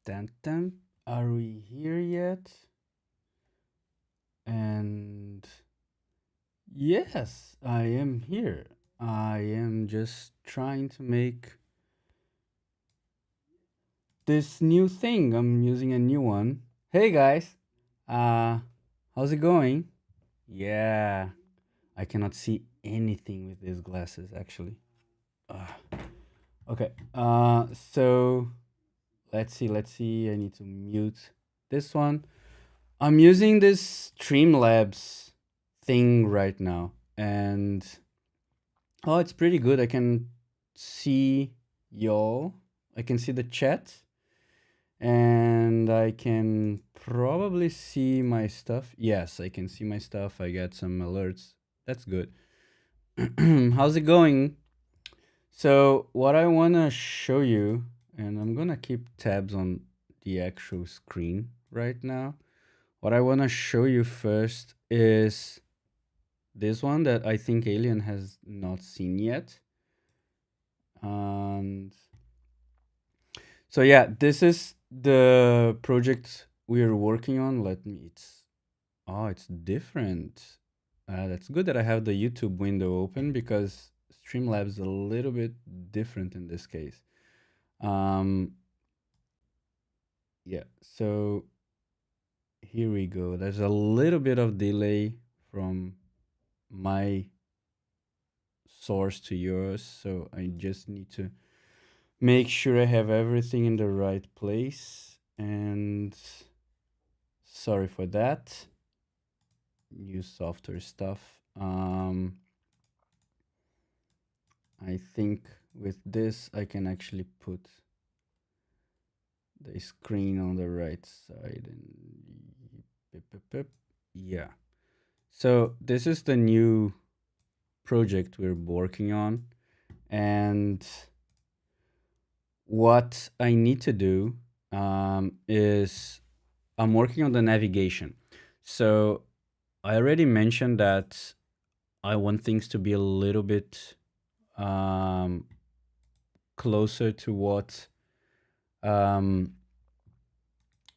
Dun. Are we here yet? And yes, I am here. I am just trying to make this new thing. I'm using a new one. Hey guys, uh, how's it going? Yeah, I cannot see anything with these glasses actually. Uh, okay, so let's see. I need to mute this one. I'm using this Streamlabs thing right now, and oh, it's pretty good. I can see y'all. I can see the chat, and I can probably see my stuff. Yes, I can see my stuff. I get some alerts. That's good. How's it going? So, what I want to show you, and I'm gonna keep tabs on the actual screen right now. What I want to show you first is this one that I think Alien has not seen yet. And so yeah, this is the project we're working on. It's different. That's good that I have the YouTube window open because Streamlabs is a little bit different in this case. Um, yeah, so here we go. There's a little bit of delay from my source to yours, so I just need to make sure I have everything in the right place. And sorry for that. New software stuff. I think with this I can actually put the screen on the right side and yeah. So this is the new project we're working on, and what I need to do is I'm working on the navigation. So I already mentioned that I want things to be a little bit um, closer to what um,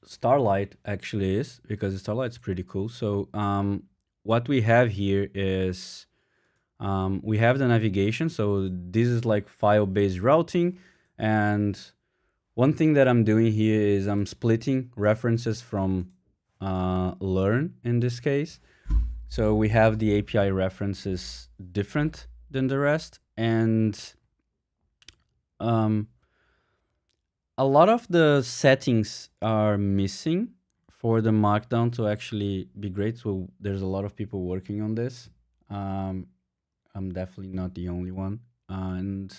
Starlight actually is, because Starlight's pretty cool. So what we have here is we have the navigation. So this is like file-based routing, and one thing that I'm doing here is I'm splitting references from learn in this case. So we have the API references different than the rest, and um, a lot of the settings are missing for the Markdown to actually be great. So there's a lot of people working on this. I'm definitely not the only one, and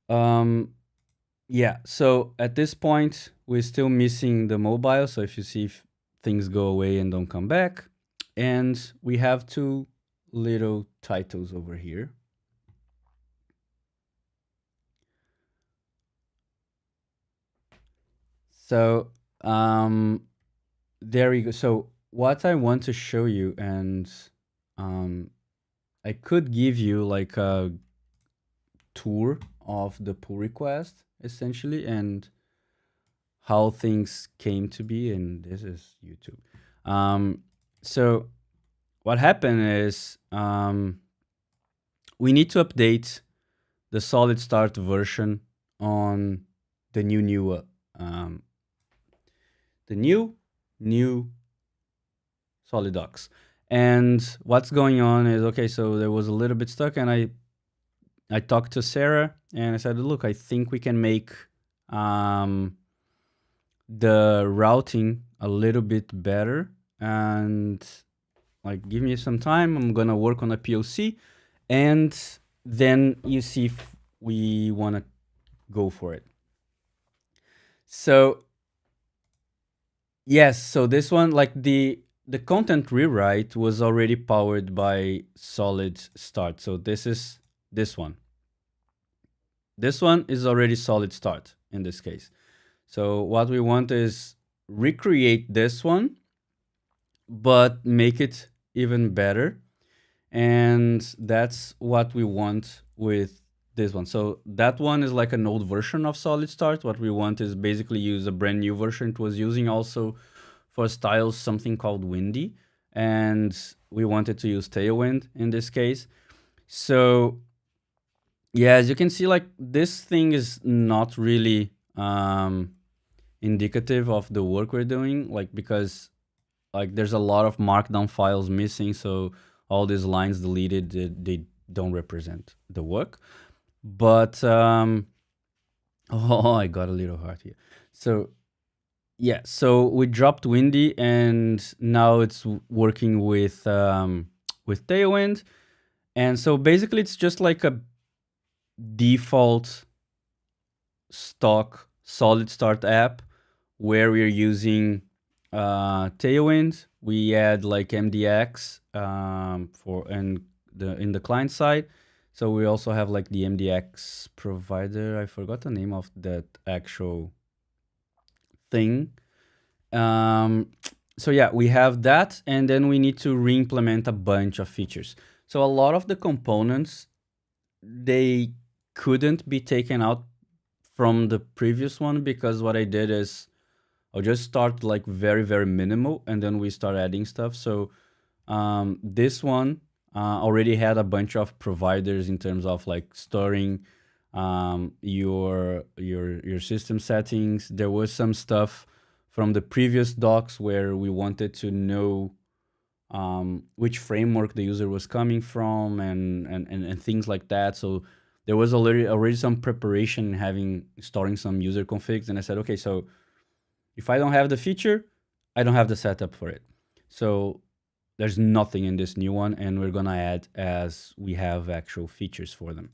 um, yeah, so at this point, we're still missing the mobile. So if you see if things go away and don't come back, and we have two little titles over here. So there we go. So what I want to show you, and I could give you like a tour of the pull request essentially, and how things came to be, and this is YouTube. So what happened is we need to update the SolidStart version on the um, new SolidDocs. And what's going on is, okay, so there was a little bit stuck, and I talked to Sarah and I said, look, I think we can make the routing a little bit better, and like give me some time. I'm gonna work on a POC, and then you see if we want to go for it. So yes, so this one, like the content rewrite was already powered by SolidStart. So this is this one. This one is already SolidStart in this case. So what we want is recreate this one, but make it even better. And that's what we want with this one. So that one is like an old version of SolidStart. What we want is basically use a brand new version. It was using also for styles something called Windy, and we wanted to use Tailwind in this case. So yeah, as you can see, like this thing is not really indicative of the work we're doing, like because like there's a lot of markdown files missing, so all these lines deleted, they don't represent the work. But oh, I got a little hard here. So yeah, so we dropped Windy, and now it's working with Tailwind. And so basically it's just like a default stock SolidStart app where we're using Tailwind. We add like MDX for and the in the client side. So we also have like the MDX provider. I forgot the name of that actual thing. So yeah, we have that, and then we need to re-implement a bunch of features. So a lot of the components, they couldn't be taken out from the previous one, because what I did is I'll just start like very, very minimal, and then we start adding stuff. So this one already had a bunch of providers in terms of like storing your system settings. There was some stuff from the previous docs where we wanted to know which framework the user was coming from, and things like that. So there was already some preparation having storing some user configs, and I said, okay, so if I don't have the feature, I don't have the setup for it. So there's nothing in this new one, and we're gonna add as we have actual features for them.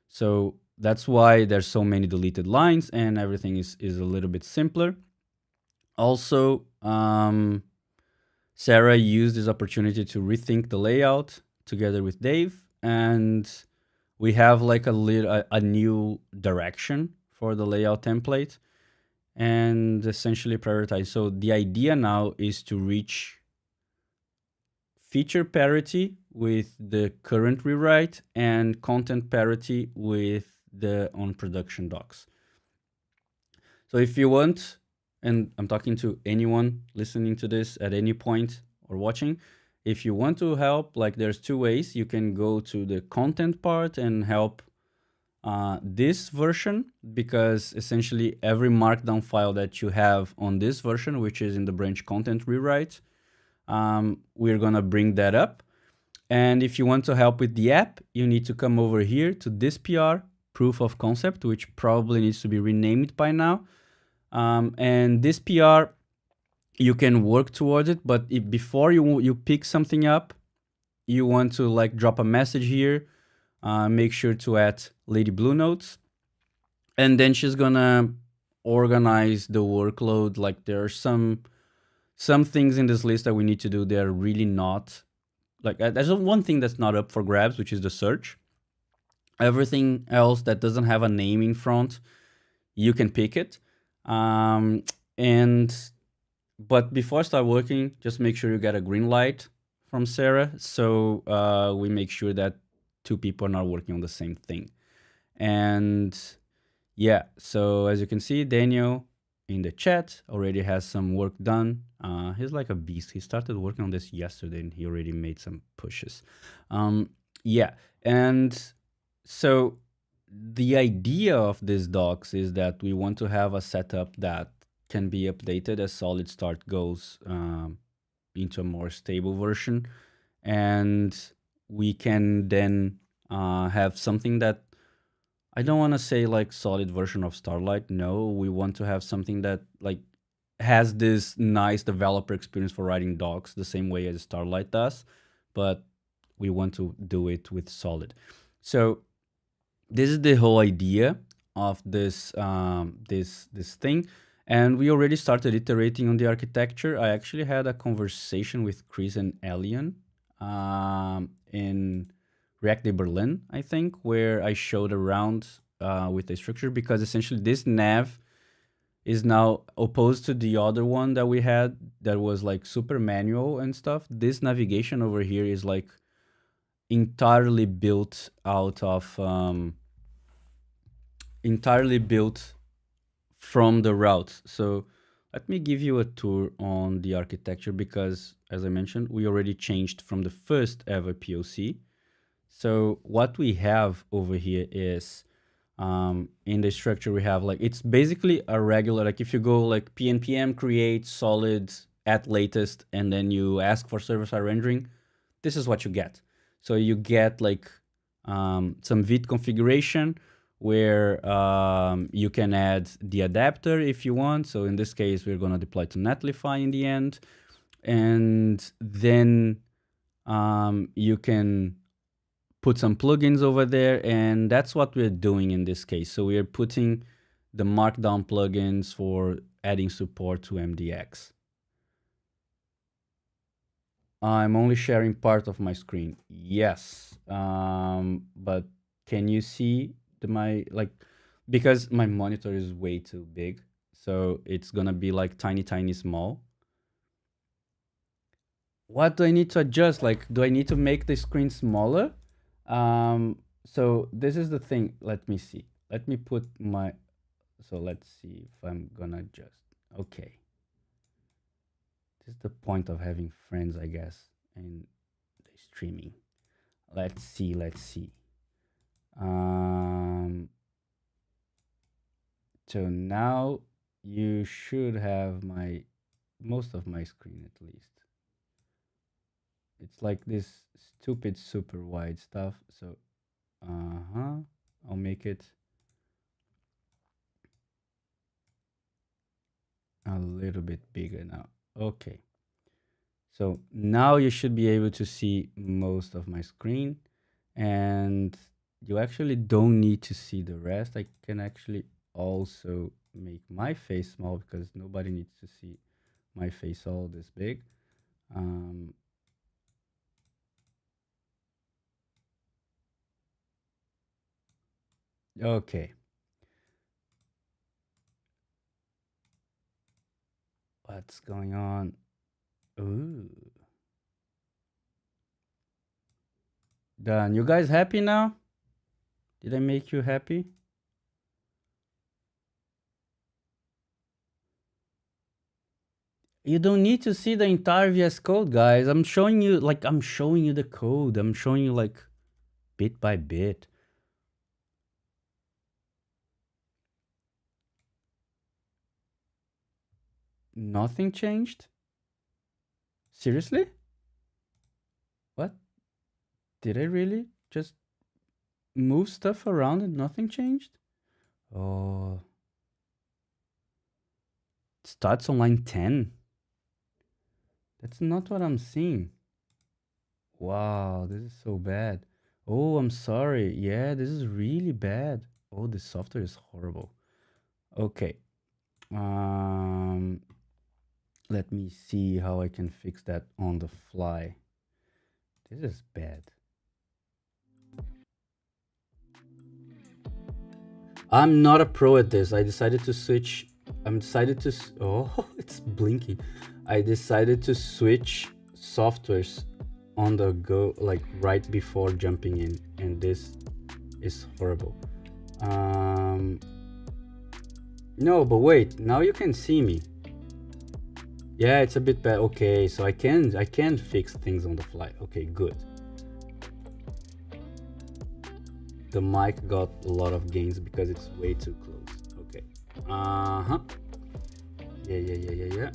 So that's why there's so many deleted lines, and everything is a little bit simpler. Also, Sarah used this opportunity to rethink the layout together with Dave, and we have like a new direction for the layout template, and essentially prioritize. So the idea now is to reach feature parity with the current rewrite and content parity with the on production docs. So if you want, and I'm talking to anyone listening to this at any point or watching, if you want to help, like there's two ways. You can go to the content part and help this version, because essentially every markdown file that you have on this version, which is in the branch content rewrite, we're gonna bring that up. And if you want to help with the app, you need to come over here to this PR, proof of concept, which probably needs to be renamed by now. And this PR, you can work towards it, but before you pick something up, you want to like drop a message here, make sure to add Lady Blue Notes, and then she's gonna organize the workload. Like there are some things in this list that we need to do. They're really not like there's one thing that's not up for grabs, which is the search. Everything else that doesn't have a name in front, you can pick it. And but before I start working, just make sure you get a green light from Sarah, so we make sure that two people are not working on the same thing. And yeah, so as you can see, Daniel in the chat already has some work done. He's like a beast. He started working on this yesterday, and he already made some pushes. Yeah, and so the idea of these docs is that we want to have a setup that can be updated as SolidStart goes into a more stable version, and we can then have something that, I don't want to say like solid version of Starlight. No, we want to have something that like has this nice developer experience for writing docs the same way as Starlight does, but we want to do it with Solid. So this is the whole idea of this this thing, and we already started iterating on the architecture. I actually had a conversation with Chris and Elian in React Day Berlin, I think, where I showed around with the structure, because essentially this nav is now opposed to the other one that we had that was like super manual and stuff. This navigation over here is like entirely built out of entirely built from the routes. So let me give you a tour on the architecture because, as I mentioned, we already changed from the first ever POC. So what we have over here is in the structure we have like it's basically a regular, like if you go like pnpm create solid at latest and then you ask for server-side rendering, this is what you get. So you get like some vit configuration where you can add the adapter if you want. So in this case we're going to deploy to netlify in the end, and then you can put some plugins over there, and that's what we're doing in this case. So we are putting the markdown plugins for adding support to MDX. I'm only sharing part of my screen. Yes, but can you see because my monitor is way too big, so it's gonna be like tiny small. What do I need to adjust? Like, do I need to make the screen smaller? So this is the thing. Let me see. Let me put my, so let's see if I'm gonna adjust. Okay. This is the point of having friends, I guess, in the streaming. Let's see. So now you should have most of my screen at least. It's like this stupid super wide stuff. So, I'll make it a little bit bigger now. Okay. So now you should be able to see most of my screen, and you actually don't need to see the rest. I can actually also make my face small because nobody needs to see my face all this big. Okay. What's going on? Ooh. Done. You guys happy now? Did I make you happy? You don't need to see the entire VS Code, guys. I'm showing you the code. I'm showing you like bit by bit. Nothing changed? Seriously? What? Did I really just move stuff around and nothing changed? Oh. It starts on line 10. That's not what I'm seeing. Wow, this is so bad. Oh, I'm sorry. Yeah, this is really bad. Oh, this software is horrible. Okay. Let me see how I can fix that on the fly. This is bad. I'm not a pro at this. I decided to switch. Oh, it's blinking. I decided to switch softwares on the go, like right before jumping in, and this is horrible. No, but wait, now you can see me. Yeah, it's a bit bad. Okay, so I can fix things on the fly. Okay, good. The mic got a lot of gains because it's way too close. Okay. Yeah.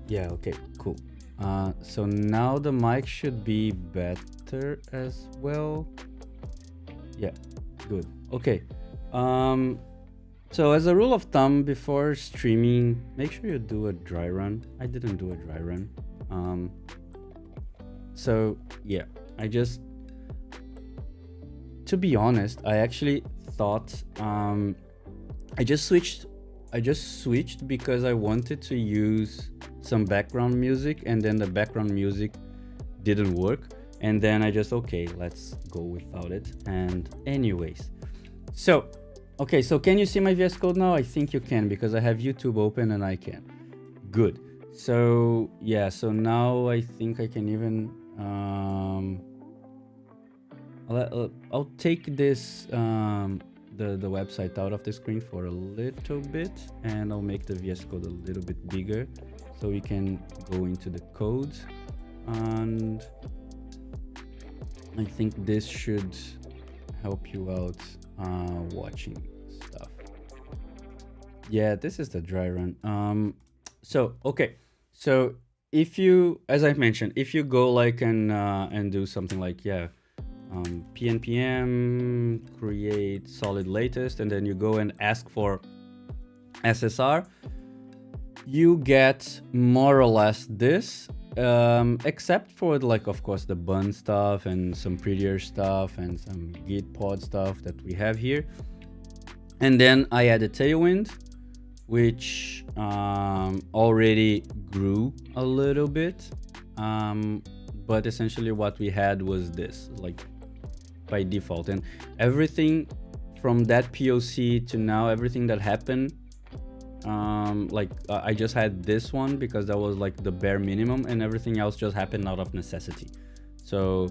Yeah, okay, cool. So now the mic should be better as well. Yeah, good. Okay. So as a rule of thumb, before streaming, make sure you do a dry run. I didn't do a dry run. So yeah, to be honest, I actually thought I just switched because I wanted to use some background music, and then the background music didn't work, and then I just, okay, let's go without it. And anyways, so okay, so can you see my VS Code now? I think you can because I have YouTube open and I can. Good. So yeah, so now I think I can even I'll take this the website out of the screen for a little bit, and I'll make the VS Code a little bit bigger so we can go into the code. And I think this should help you out watching stuff. Yeah, this is the dry run. So okay, so if you, as I mentioned, if you go like and do something like pnpm create solid latest, and then you go and ask for SSR, you get more or less this, except for like, of course, the bun stuff and some prettier stuff and some git pod stuff that we have here. And then I added Tailwind, which already grew a little bit, but essentially what we had was this, like by default, and everything from that POC to now, everything that happened, I just had this one because that was like the bare minimum, and everything else just happened out of necessity. So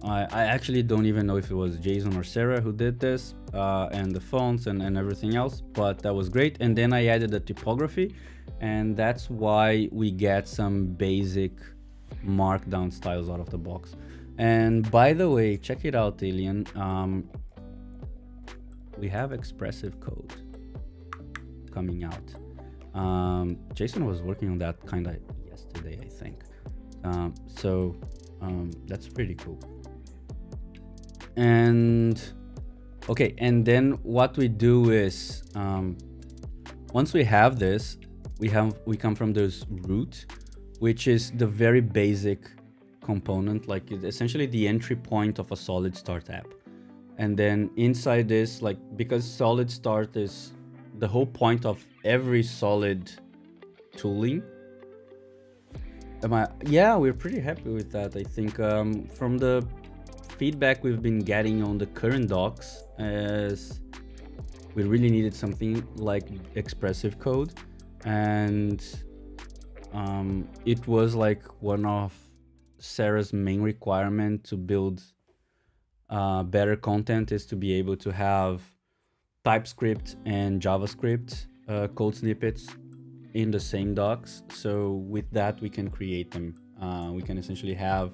I actually don't even know if it was Jason or Sarah who did this, and the fonts and everything else, but that was great. And then I added the typography, and that's why we get some basic markdown styles out of the box. And by the way, check it out, Alien. We have expressive code coming out. Jason was working on that kind of yesterday, I think. So that's pretty cool. And okay, and then what we do is, once we have this, we come from this root, which is the very basic component, like it's essentially the entry point of a SolidStart app. And then inside this, like, because SolidStart is the whole point of every solid tooling. Yeah, we're pretty happy with that. I think from the feedback we've been getting on the current docs, as we really needed something like expressive code, and it was like one of Sarah's main requirement to build better content is to be able to have TypeScript and JavaScript code snippets in the same docs. So with that, we can create them. We can essentially have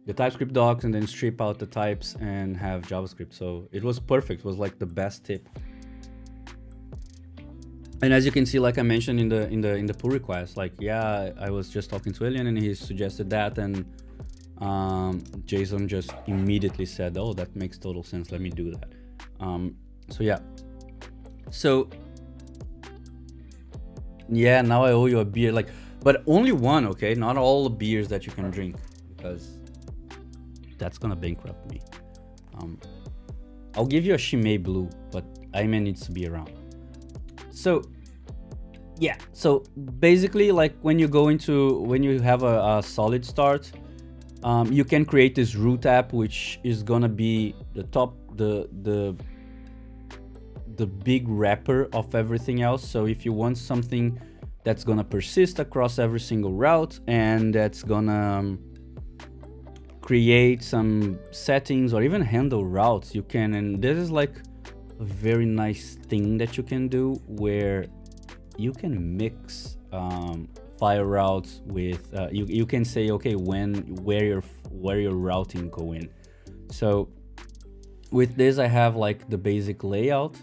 the TypeScript docs and then strip out the types and have JavaScript. So it was perfect. It was like the best tip. And as you can see, like I mentioned in the pull request, like, yeah, I was just talking to Alien and he suggested that, and Jason just immediately said, oh, that makes total sense, let me do that. So yeah, so yeah, now I owe you a beer, like, but only one, okay, not all the beers that you can drink, because that's gonna bankrupt me. I'll give you a Shimei Blue, but Ayman needs to be around. So yeah, so basically, like when you have a SolidStart, you can create this root app, which is gonna be the top, the big wrapper of everything else. So if you want something that's gonna persist across every single route, and that's gonna create some settings or even handle routes, you can. And this is like a very nice thing that you can do, where you can mix file routes with you can say, okay, where your routing go in. So with this, I have like the basic layout,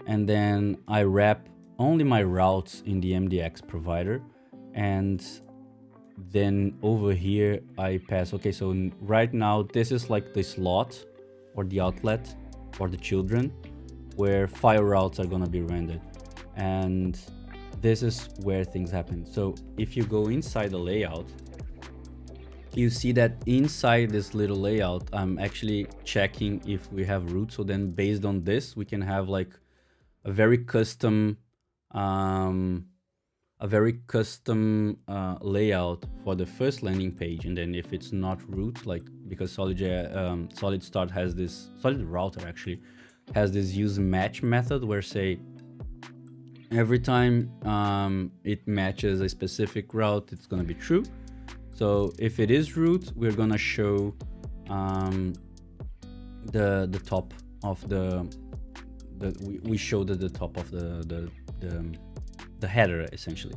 and then I wrap only my routes in the MDX provider, and then over here I pass, okay, so right now this is like the slot or the outlet for the children where file routes are gonna be rendered, and this is where things happen. So if you go inside the layout, you see that inside this little layout, I'm actually checking if we have root. So then based on this, we can have like a very custom layout for the first landing page. And then if it's not root, like, because SolidStart has this, SolidRouter actually has this use match method, where say every time it matches a specific route, it's going to be true. So if it is root, we're gonna show the top of we showed at the top of the header essentially.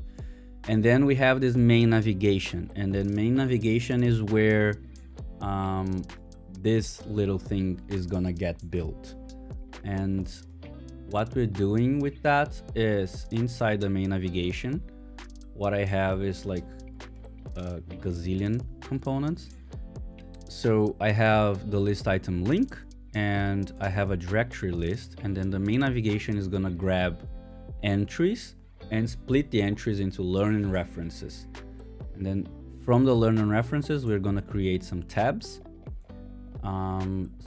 And then we have this main navigation, and then main navigation is where this little thing is gonna get built. And what we're doing with that is inside the main navigation, what I have is like a gazillion components. So I have the list item link, and I have a directory list, and then the main navigation is gonna grab entries and split the entries into learning references. And then from the learning references, we're gonna create some tabs.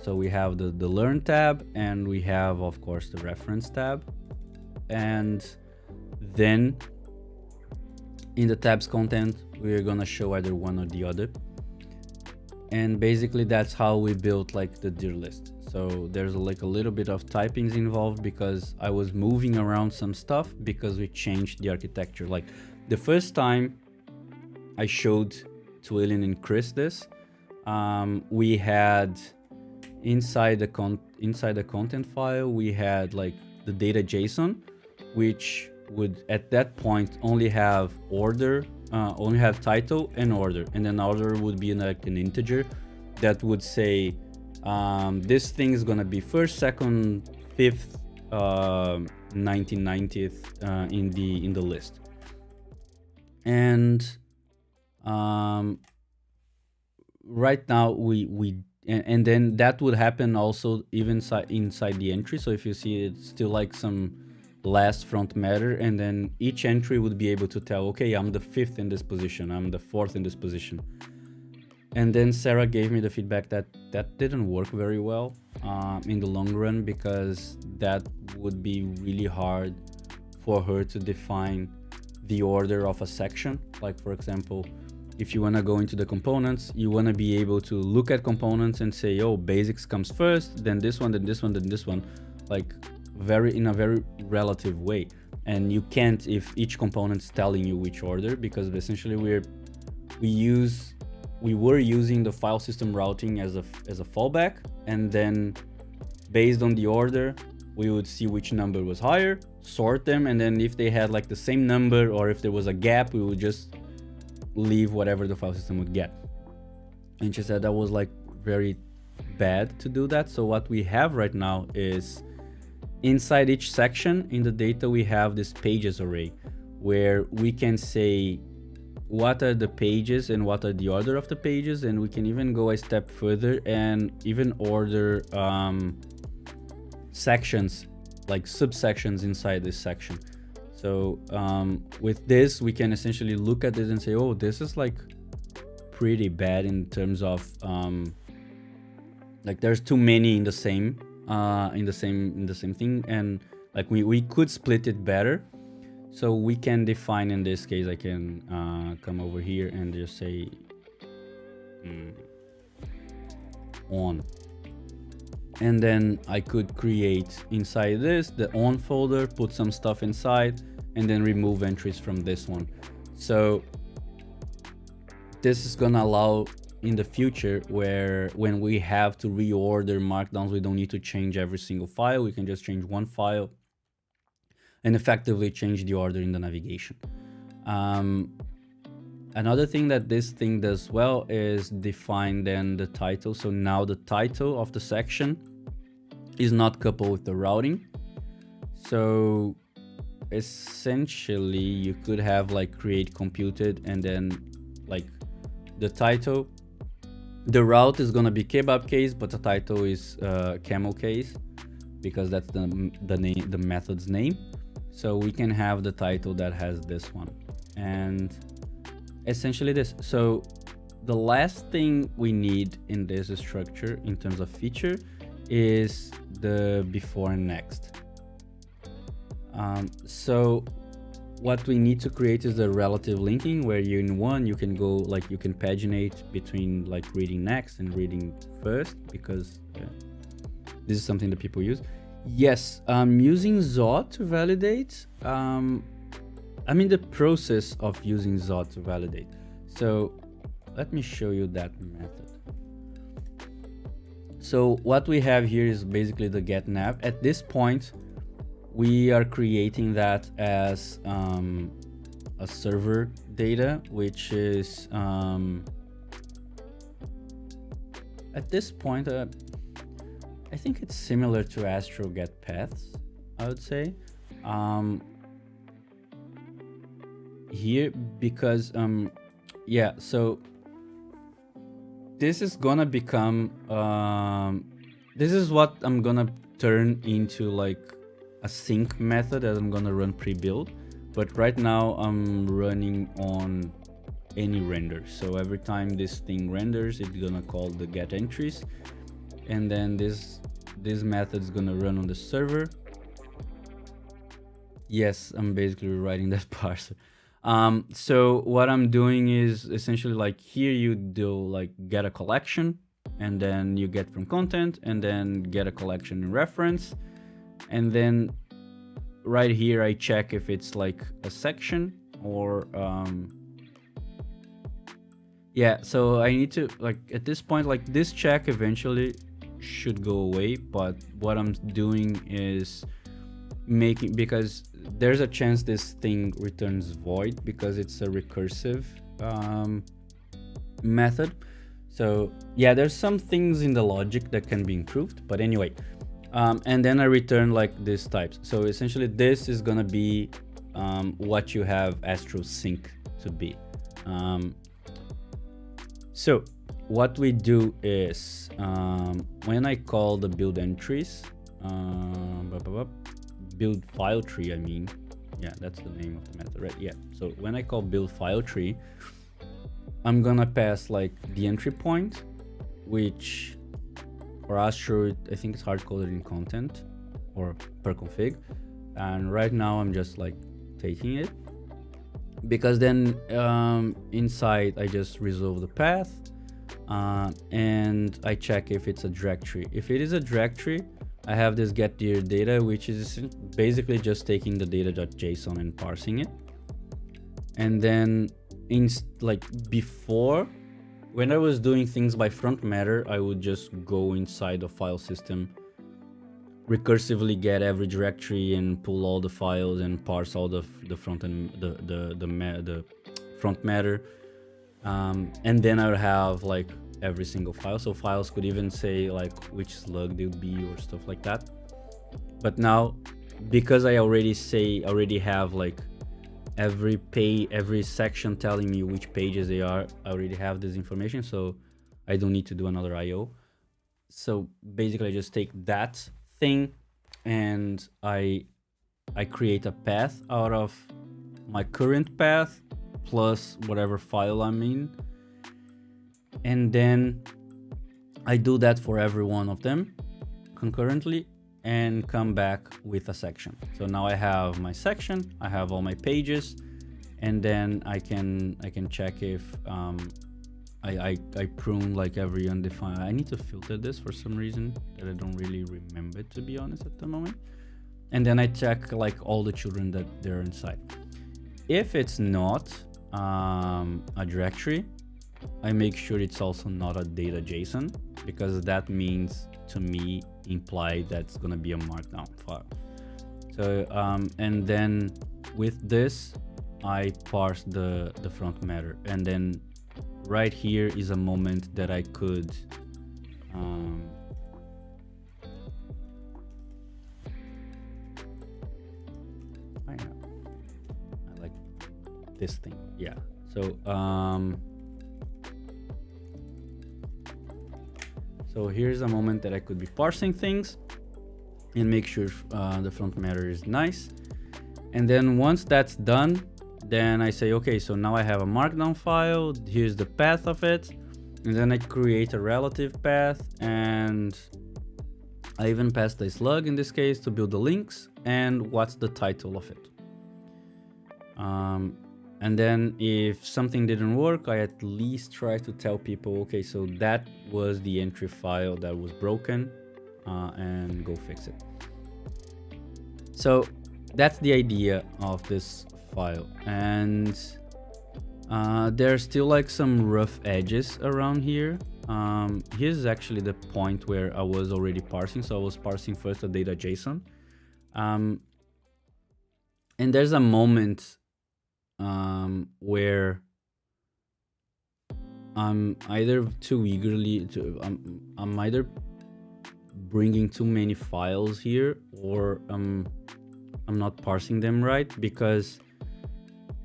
So we have the learn tab, and we have, of course, the reference tab. And then in the tabs content, we're gonna show either one or the other. And basically that's how we built like the dir list. So there's like a little bit of typings involved because I was moving around some stuff because we changed the architecture. Like the first time I showed Twillian and Chris this, we had inside the content file, we had like the data JSON, which would at that point only have order, only have title and order, and then order would be like an integer that would say this thing is gonna be first, second, fifth, 1990th in the list. And right now and then that would happen also even inside the entry. So if you see, it's still like some last front matter, and then each entry would be able to tell, okay, I'm the 5th in this position, I'm the 4th in this position. And then Sarah gave me the feedback that that didn't work very well in the long run, because that would be really hard for her to define the order of a section. Like for example, if you want to go into the components, you want to be able to look at components and say, oh, basics comes first, then this one, then this one, then this one, like in a very relative way. And you can't if each component is telling you which order, because essentially we were using the file system routing as a fallback, and then based on the order we would see which number was higher, sort them, and then if they had like the same number or if there was a gap, we would just leave whatever the file system would get. And she said that was like very bad to do that. So what we have right now is inside each section in the data, we have this pages array where we can say what are the pages and what are the order of the pages, and we can even go a step further and even order sections, like subsections inside this section. So with this, we can essentially look at this and say, oh, this is like pretty bad in terms of like there's too many in the same thing, and like we could split it better. So we can define, in this case, I can come over here and just say on. And then I could create inside this the on folder, put some stuff inside, and then remove entries from this one. So this is gonna allow in the future where when we have to reorder markdowns, we don't need to change every single file. We can just change one file and effectively change the order in the navigation. Another thing that this thing does well is define then the title. So now the title of the section is not coupled with the routing. So essentially you could have like create computed, and then like the title, the route is gonna be kebab case, but the title is camel case, because that's the method's name. So we can have the title that has this one, and essentially this. So the last thing we need in this structure in terms of feature is the before and next. So what we need to create is the relative linking, where you in one, you can go like you can paginate between like reading next and reading first, because this is something that people use. Yes, using Zod to validate. I'm in the process of using Zod to validate. So let me show you that method. So what we have here is basically the get nav. At this point, we are creating that as a server data, which is at this point, I think it's similar to Astro get paths, I would say. Here, because yeah, so this is gonna become this is what I'm gonna turn into like a sync method that I'm gonna run pre-built, but right now I'm running on any render. So every time this thing renders, it's gonna call the get entries, and then this method is gonna run on the server. Yes, I'm basically rewriting that parser. So what I'm doing is essentially like here you do like get a collection, and then you get from content, and then get a collection in reference, and then right here I check if it's like a section or yeah. So I need to like at this point, like this check eventually should go away, but what I'm doing is making, because there's a chance this thing returns void because it's a recursive method. So yeah, there's some things in the logic that can be improved, but anyway, and then I return like this types. So essentially this is gonna be what you have Astro Sync to be. So what we do is when I call the build entries, build file tree, I mean, yeah, that's the name of the method, right? Yeah. So when I call build file tree, I'm gonna pass like the entry point, which for Astro, I think it's hard-coded in content or per config. And right now I'm just like taking it, because then inside I just resolve the path and I check if it's a directory. If it is a directory, I have this get dir data, which is basically just taking the data.json and parsing it. And then like before, when I was doing things by front matter, I would just go inside the file system, recursively get every directory and pull all the files and parse all the front and the front matter, and then I would have like every single file. So files could even say like which slug they would be or stuff like that. But now, because I already have like every page, every section telling me which pages they are, I already have this information, so I don't need to do another IO. So basically I just take that thing and I create a path out of my current path plus whatever file I'm in, and then I do that for every one of them concurrently and come back with a section. So now I have my section, I have all my pages, and then I can check if I prune like every undefined. I need to filter this for some reason that I don't really remember, to be honest, at the moment. And then I check like all the children that they're inside. If it's not a directory, I make sure it's also not a data JSON, because that means to me imply that's gonna be a markdown file. So and then with this I parse the front matter, and then right here is a moment that I could I like this thing, yeah. So so here's a moment that I could be parsing things and make sure the front matter is nice. And then once that's done, then I say, okay, so now I have a markdown file, here's the path of it, and then I create a relative path, and I even pass the slug in this case to build the links and what's the title of it. And then if something didn't work, I at least try to tell people, okay, so that was the entry file that was broken, and go fix it. So that's the idea of this file. And There are still like some rough edges around here. Here's actually the point where I was already parsing. So I was parsing first the data JSON. And there's a moment where I'm either too eagerly I'm either bringing too many files here, or I'm not parsing them right, because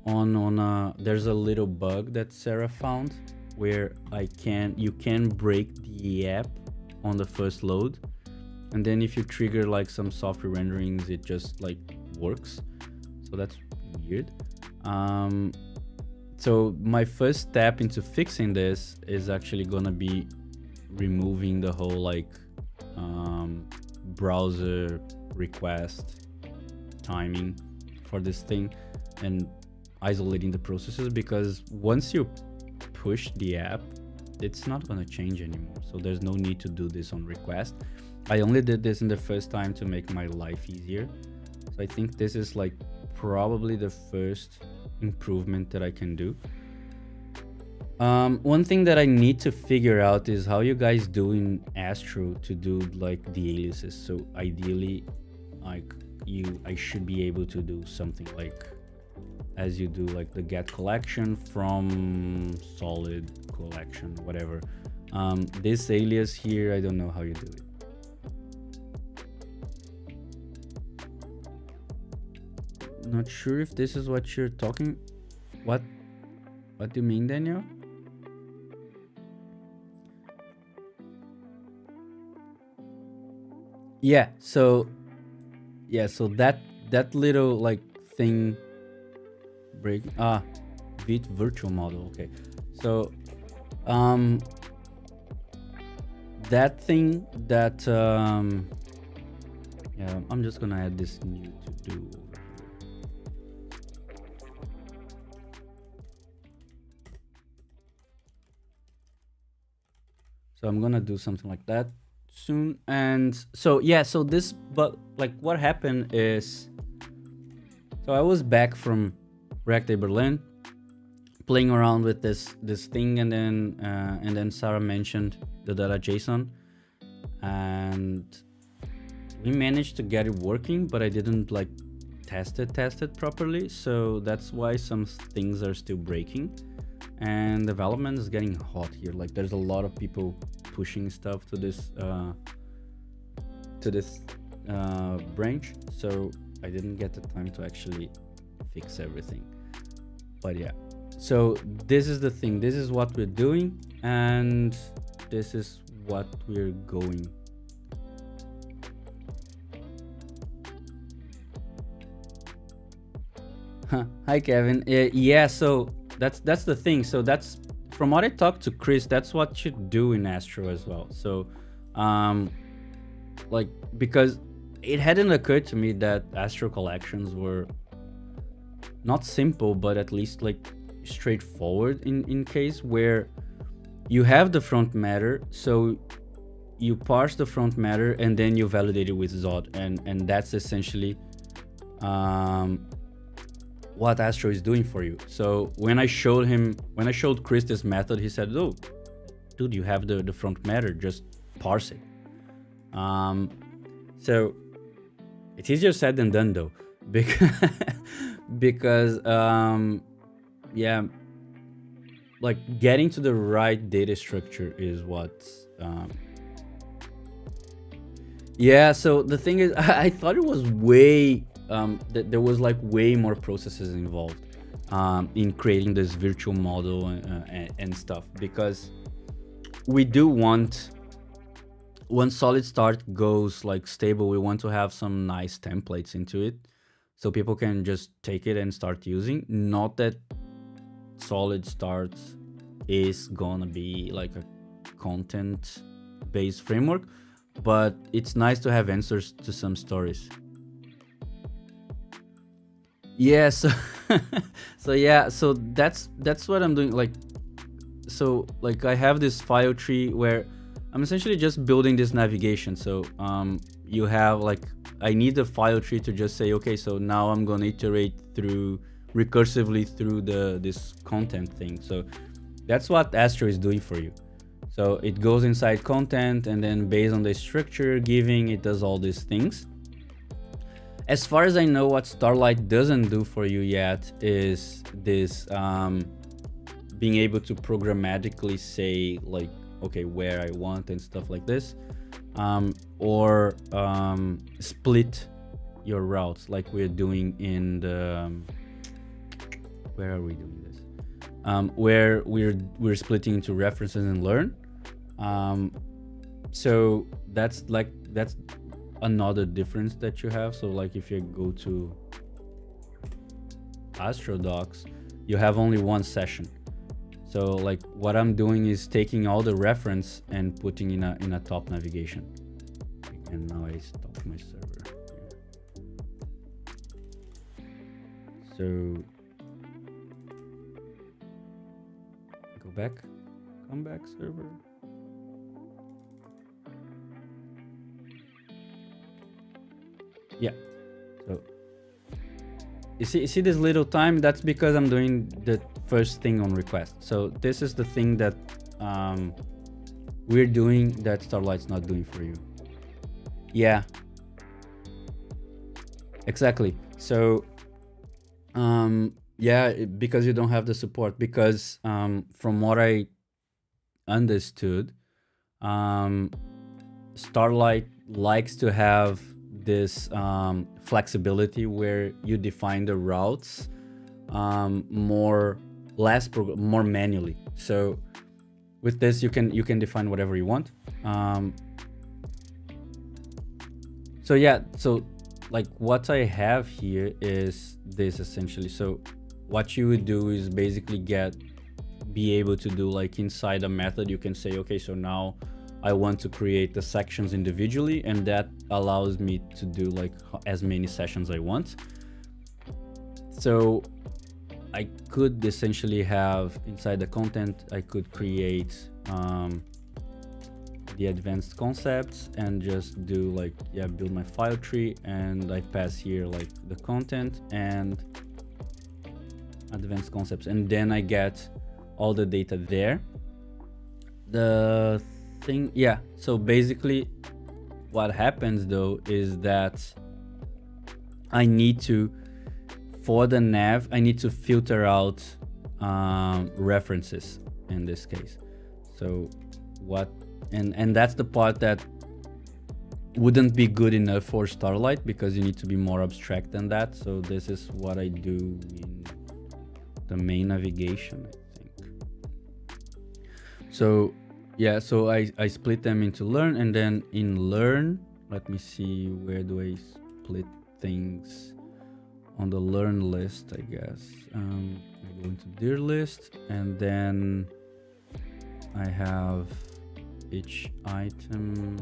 there's a little bug that Sarah found where you can break the app on the first load, and then if you trigger like some software renderings, it just like works. So that's weird. So my first step into fixing this is actually gonna be removing the whole like browser request timing for this thing and isolating the processes, because once you push the app, it's not gonna change anymore. So there's no need to do this on request. I only did this in the first time to make my life easier. So I think this is like probably the first improvement that I can do. One thing that I need to figure out is how you guys do in Astro to do like the aliases. So ideally, like I should be able to do something like as you do like the get collection from solid collection, whatever. This alias here, I don't know how you do it. Not sure if this is what you're talking. What do you mean, Daniel? Yeah, so that little like thing break Vit virtual model. Okay, so that thing that yeah, I'm just gonna add this new to do. So I'm gonna do something like that soon. And so yeah, so this, but like what happened is, so I was back from React Day Berlin playing around with this thing, and then Sarah mentioned the data JSON, and we managed to get it working, but I didn't like test it properly. So that's why some things are still breaking. And development is getting hot here. Like there's a lot of people pushing stuff to this branch, so I didn't get the time to actually fix everything. But yeah, so this is the thing, this is what we're doing, and this is what we're going. Hi Kevin. Yeah, so that's the thing. So that's, from what I talked to Chris, that's what you do in Astro as well. So like, because it hadn't occurred to me that Astro collections were not simple, but at least like straightforward in case where you have the front matter. So you parse the front matter and then you validate it with Zod, and that's essentially what Astro is doing for you. So when I showed Chris this method, he said, "Oh, dude, you have the front matter, just parse it." So it's easier said than done though, because yeah, like getting to the right data structure is what yeah. So the thing is, I thought it was way that there was like way more processes involved in creating this virtual model and stuff, because we do want, once SolidStart goes like stable, we want to have some nice templates into it so people can just take it and start using. Not that SolidStart is gonna be like a content based framework, but it's nice to have answers to some stories. Yeah, so so that's what I'm doing. Like, so like I have this file tree where I'm essentially just building this navigation. So you have like, I need the file tree to just say, okay, so now I'm gonna iterate through recursively through this content thing. So that's what Astro is doing for you. So it goes inside content, and then based on the structure giving, it does all these things. As far as I know, what Starlight doesn't do for you yet is this being able to programmatically say like, okay, where I want and stuff like this, or split your routes like we're doing in the where are we doing this? Where we're splitting into references and learn. So that's another difference that you have. So like if you go to Astro Docs, you have only one session. So like what I'm doing is taking all the reference and putting in a top navigation. And now I stop my server. So go back, come back server. Yeah, so you see this little time, that's because I'm doing the first thing on request. So this is the thing that we're doing that Starlight's not doing for you. Yeah, exactly. So yeah, because you don't have the support, because from what I understood, Starlight likes to have this flexibility where you define the routes more manually. So with this, you can define whatever you want. So yeah, so like what I have here is this essentially. So what you would do is basically be able to do like inside a method, you can say, okay, so now I want to create the sections individually, and that allows me to do like as many sessions I want. So I could essentially have inside the content, I could create the advanced concepts and just do like, yeah, build my file tree, and I pass here like the content and advanced concepts, and then I get all the data there. The thing, yeah, so basically what happens though is that I need to, for the nav, I need to filter out references in this case. So what, and that's the part that wouldn't be good enough for Starlight, because you need to be more abstract than that. So this is what I do in the main navigation, I think. So yeah, so I split them into learn, and then in learn, let me see, where do I split things? On the learn list, I guess. I go into dir list, and then I have each item.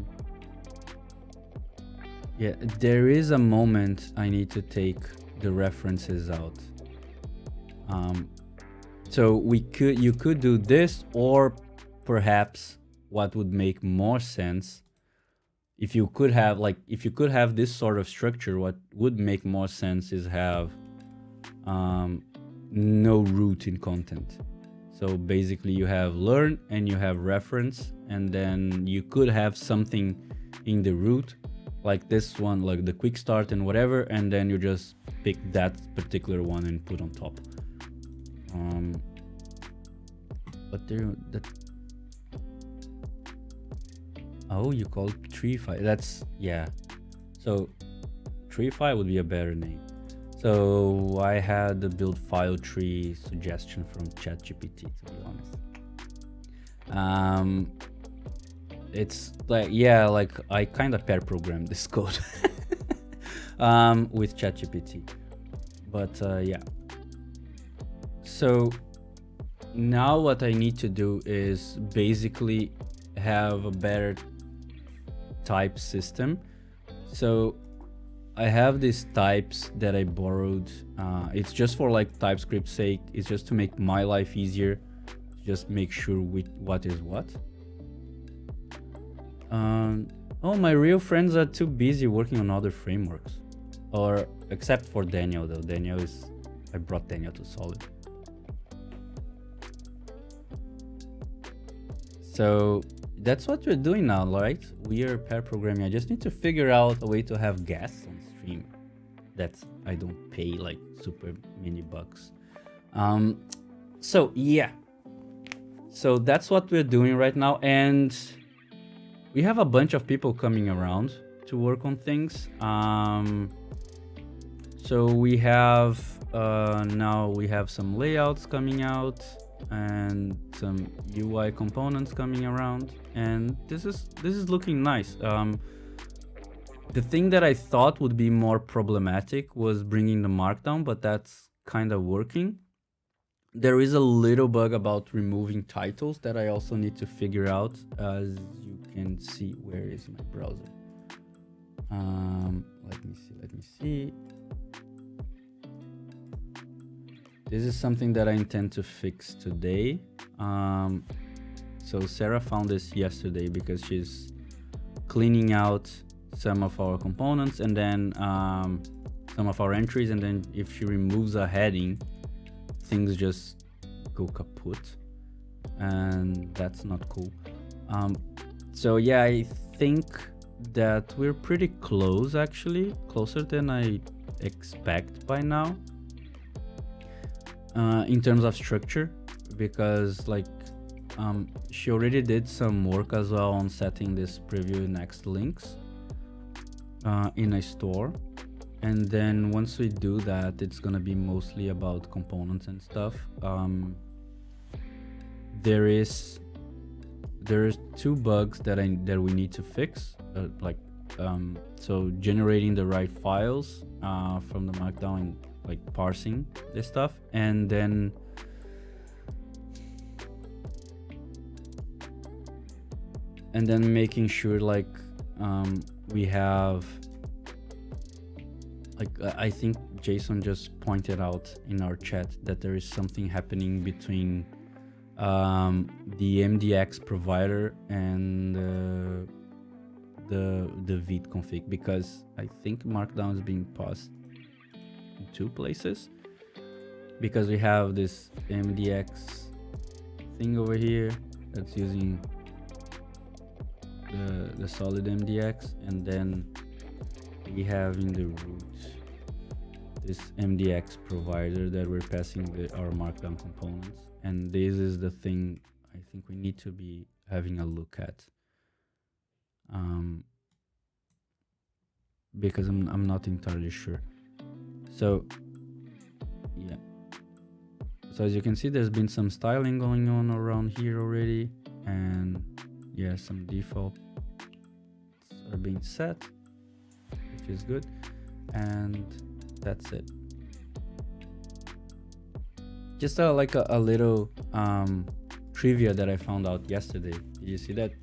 Yeah, there is a moment I need to take the references out. So you could do this, or perhaps what would make more sense, if you could have this sort of structure, what would make more sense is have no root in content. So basically you have learn and you have reference, and then you could have something in the root, like this one, like the quick start and whatever, and then you just pick that particular one and put on top. But oh, you call it tree file. That's, yeah. So tree file would be a better name. So I had the build file tree suggestion from ChatGPT, to be honest. It's like, yeah, like I kind of pair programmed this code with ChatGPT. But yeah. So now what I need to do is basically have a better type system. So I have these types that I borrowed. It's just for like TypeScript's sake. It's just to make my life easier. Just make sure what is what. Oh, my real friends are too busy working on other frameworks. Or except for Daniel though. Daniel is I brought Daniel to Solid. So that's what we're doing now, right? We are pair programming. I just need to figure out a way to have guests on stream. That's, I don't pay like super many bucks. So yeah. So that's what we're doing right now. And we have a bunch of people coming around to work on things. So we have, now we have some layouts coming out and some UI components coming around, and this is looking nice. The thing that I thought would be more problematic was bringing the markdown, but that's kind of working. There is a little bug about removing titles that I also need to figure out. As you can see, where is my browser? Let me see. This is something that I intend to fix today. So Sarah found this yesterday because she's cleaning out some of our components and then some of our entries, and then if she removes a heading, things just go kaput, and that's not cool. So yeah, I think that we're pretty close, actually, closer than I expect by now. In terms of structure, because like she already did some work as well on setting this preview next links in a store, and then once we do that, it's gonna be mostly about components and stuff. There's two bugs that we need to fix, so generating the right files from the markdown and like parsing this stuff, and then making sure like we have like I think Jason just pointed out in our chat that there is something happening between the MDX provider and the Vite config, because I think markdown is being passed in two places, because we have this MDX thing over here that's using the solid MDX, and then we have in the root this MDX provider that we're passing our markdown components, and this is the thing I think we need to be having a look at, because I'm not entirely sure. So yeah, so as you can see, there's been some styling going on around here already, and yeah, some defaults are being set, which is good, and that's it. Just like a little trivia that I found out yesterday. Did you see that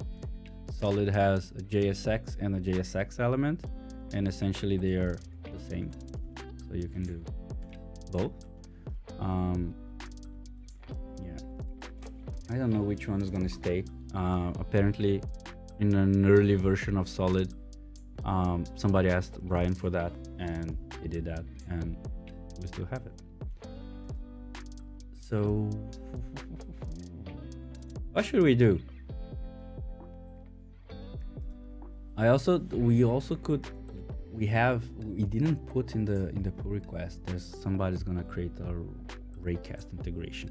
Solid has a JSX and a JSX element, and essentially they are the same, so you can do both. Yeah, I don't know which one is going to stay. Apparently in an early version of Solid, somebody asked Brian for that, and he did that, and we still have it. So what should we do? We didn't put in the pull request, somebody's gonna create a raycast integration.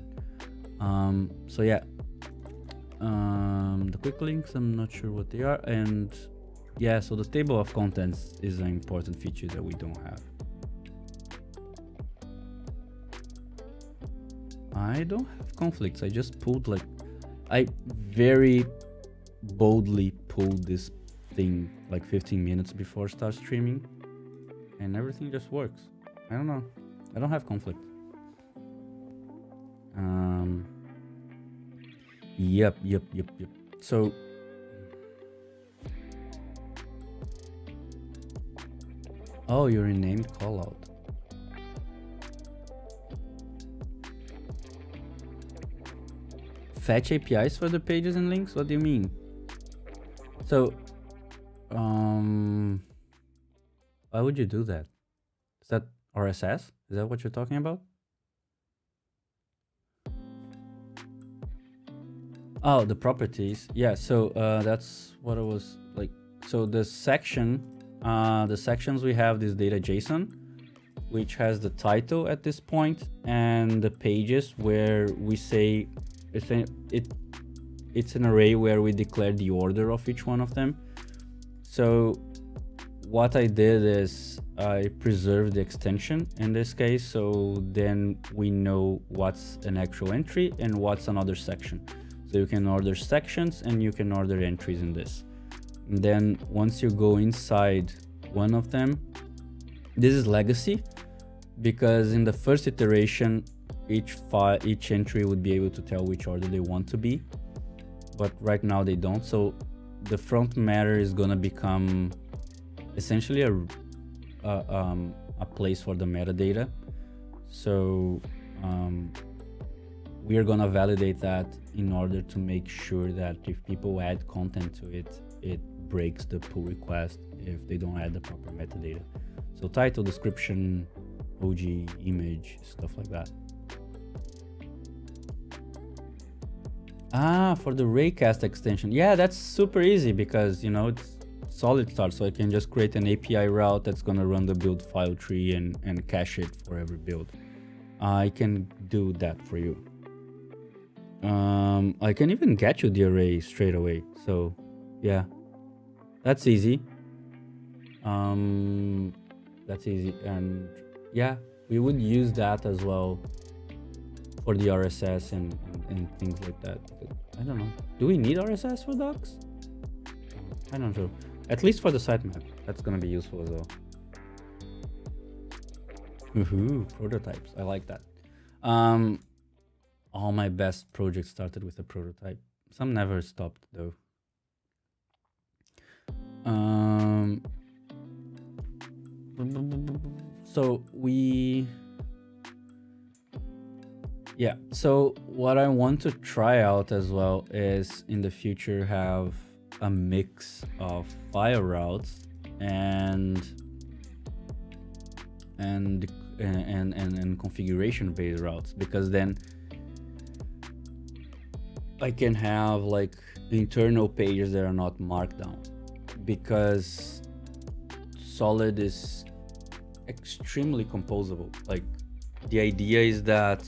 So yeah, the quick links, I'm not sure what they are, and yeah, so the table of contents is an important feature that we don't have. I don't have conflicts. I just pulled I very boldly pulled this thing like 15 minutes before start streaming, and everything just works. I don't know. I don't have conflict. Yep. So oh, you renamed callout. Fetch APIs for the pages and links? What do you mean? So why would you do that? Is that RSS? Is that what you're talking about? Oh, the properties. Yeah, so that's what I was like. So the sections we have this data JSON, which has the title at this point and the pages where we say it's an array where we declare the order of each one of them. So what I did is I preserved the extension in this case, so then we know what's an actual entry and what's another section. So you can order sections and you can order entries in this. And then once you go inside one of them, this is legacy, because in the first iteration, each entry would be able to tell which order they want to be, but right now they don't. So the front matter is gonna become essentially a place for the metadata. So we are gonna validate that in order to make sure that if people add content to it, it breaks the pull request if they don't add the proper metadata. So title, description, OG, image, stuff like that. For the raycast extension. Yeah, that's super easy because, you know, it's SolidStart, so I can just create an API route that's gonna run the build file tree and cache it for every build. I can do that for you. I can even get you the array straight away. So yeah, that's easy. That's easy. And yeah, we would use that as well for the RSS and things like that. I don't know. Do we need RSS for docs? I don't know. At least for the sitemap, that's gonna be useful as well. Woohoo, prototypes. I like that. All my best projects started with a prototype. Some never stopped though. So what I want to try out as well is in the future have a mix of file routes and configuration based routes, because then I can have like internal pages that are not markdown, because Solid is extremely composable. Like the idea is that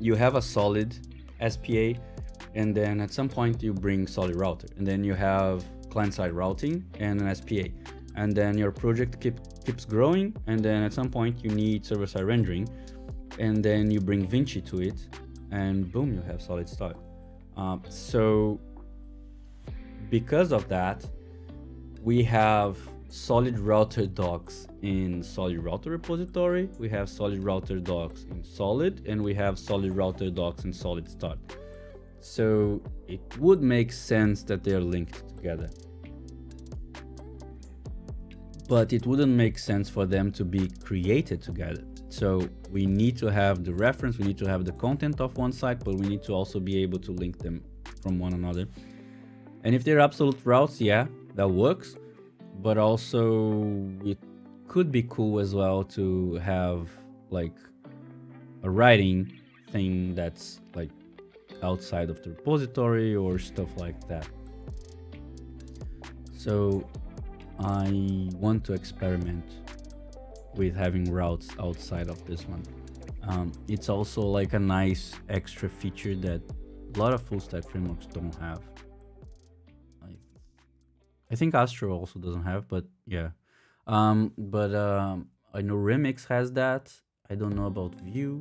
you have a Solid SPA, and then at some point you bring Solid Router, and then you have client-side routing and an SPA, and then your project keeps growing, and then at some point you need server-side rendering, and then you bring Vinci to it, and boom, you have SolidStart. So because of that, we have Solid Router docs in Solid Router repository, we have Solid Router docs in Solid, and we have Solid Router docs in SolidStart. So it would make sense that they are linked together, but it wouldn't make sense for them to be created together. So we need to have the reference, we need to have the content of one site, but we need to also be able to link them from one another. And if they're absolute routes, yeah, that works. But also it could be cool as well to have like a writing thing that's like outside of the repository or stuff like that. So I want to experiment with having routes outside of this one. It's also like a nice extra feature that a lot of full stack frameworks don't have. I think Astro also doesn't have, but yeah. I know Remix has that. I don't know about Vue.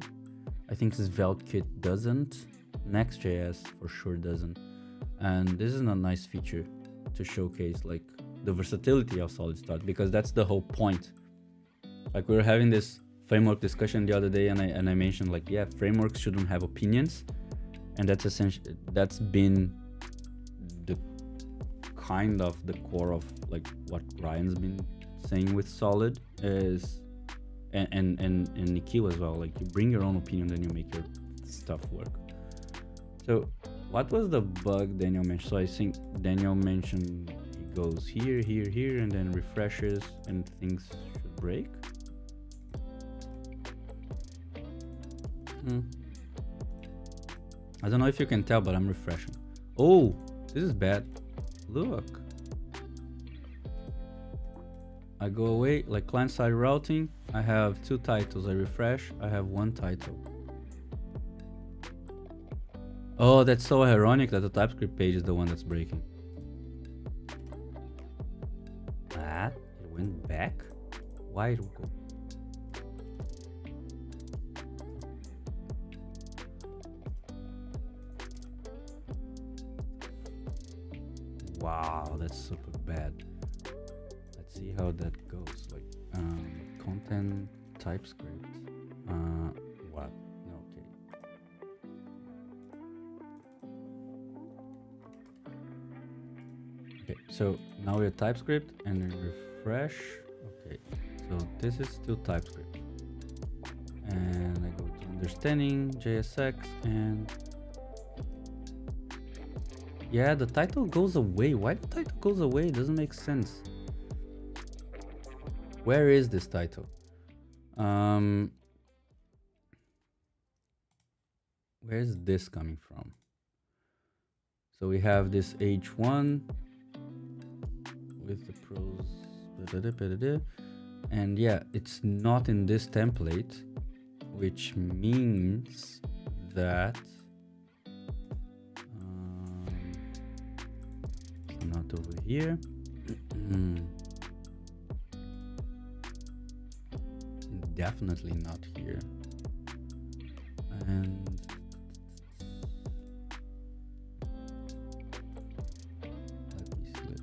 I think SvelteKit doesn't. Next.js for sure doesn't. And this is a nice feature to showcase like the versatility of SolidStart, because that's the whole point. Like we were having this framework discussion the other day, and I mentioned like, yeah, frameworks shouldn't have opinions, and that's essentially, that's been the kind of the core of like what Ryan's been saying with Solid is, and Nikhil as well. Like you bring your own opinion, then you make your stuff work. So what was the bug Daniel mentioned? So I think Daniel mentioned it goes here, here, here, and then refreshes and things should break. I don't know if you can tell, but I'm refreshing. Oh, this is bad. Look. I go away, like client-side routing. I have 2 titles. I refresh. I have 1 title. Oh, that's so ironic that the TypeScript page is the one that's breaking. That? It went back? Why it go? Wow, that's super bad. Let's see how that goes. Like, content TypeScript. What? No, okay. Okay, so now we're TypeScript and then refresh. Okay, so this is still TypeScript. And I go to understanding, JSX, and yeah, the title goes away. Why the title goes away? It doesn't make sense. Where is this title? Where's this coming from? So we have this H1 with the pros, and yeah, it's not in this template, which means that it's not over here. Definitely not here. And let me see.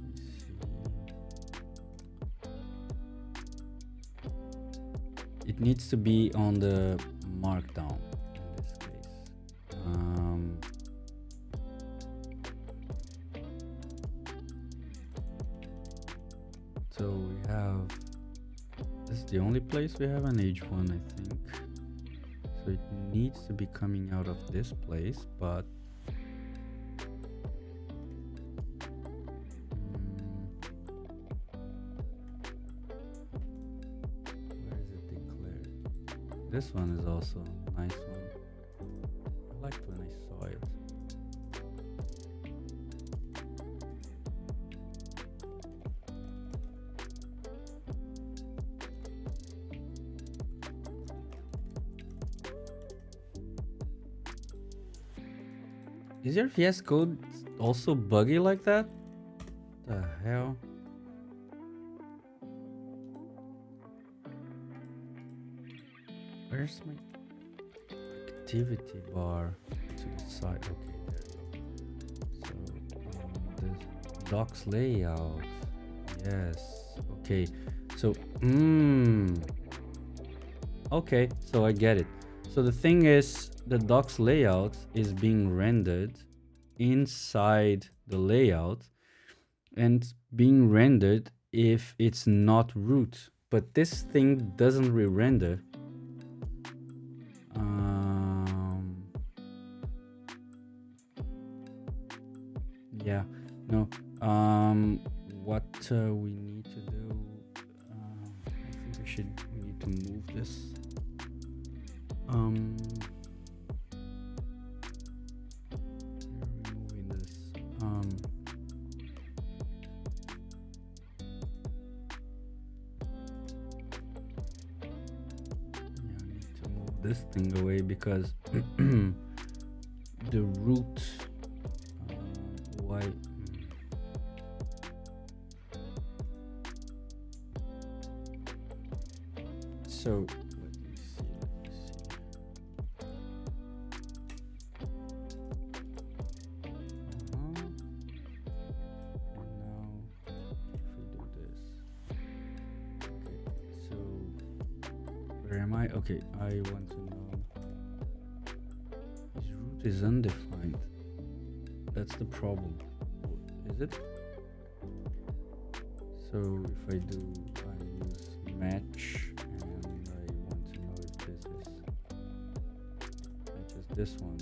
It needs to be on the markdown in this case. So we have, this is the only place we have an H1, I think. So it needs to be coming out of this place, but where is it declared? This one is also a nice one. I liked when I saw it. Is your VS Code also buggy like that? The hell? Where's my activity bar to the side? Okay, there we go. So this docs layout. Yes. Okay. So okay, so I get it. So the thing is, the docs layout is being rendered inside the layout and being rendered if it's not root, but this thing doesn't re-render. Yeah, no. What we need to do, I think we need to move this. Removing this. Yeah, I need to move this thing away because the root. Why? So. Okay, I want to know. His root is undefined. That's the problem. Is it? So if I use match and I want to know if this is matches this one.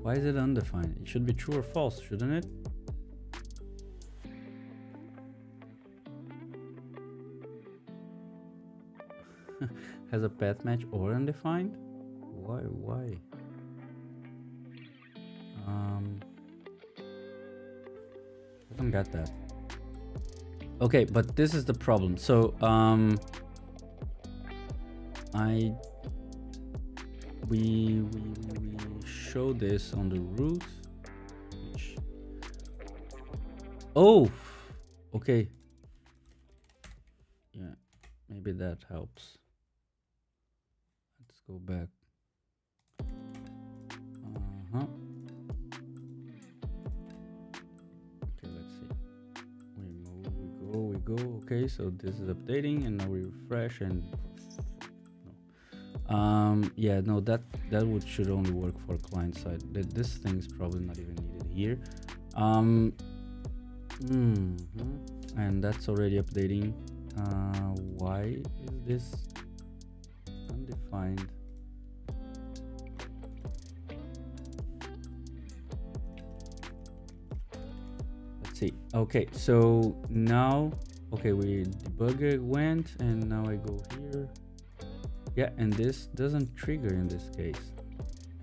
Why is it undefined? It should be true or false, shouldn't it? Has a path match or undefined? Why? don't get that. Okay, but this is the problem. So we show this on the root. Oh, okay. Yeah, maybe that helps. Let's go back. Okay, let's see. We move, we go. Okay, so this is updating, and now we refresh, and no. Yeah, no, that should only work for client side. This thing's probably not even needed here. And that's already updating. Why is this undefined? Let's see. Okay, so now, okay, we debugger went, and now I go here. Yeah, and this doesn't trigger in this case.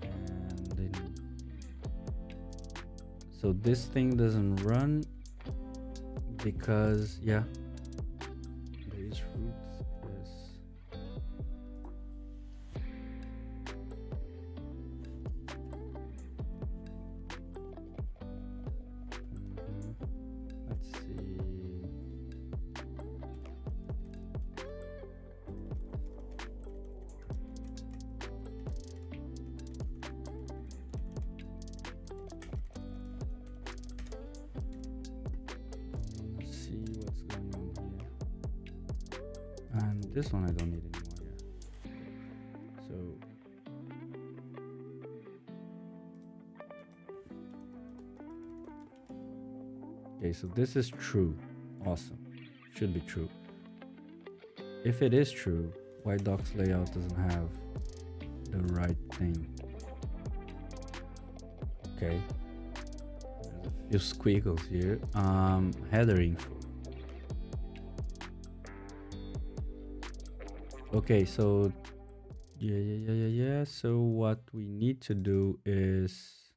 And then, so this thing doesn't run because, yeah, there is roots. Yes. Let's see. And this one I don't need anymore. Yeah. So okay, so this is true. Awesome. Should be true. If it is true, why docs layout doesn't have the right thing? Okay. There's a few squiggles here. Header info. Okay, so yeah. So what we need to do is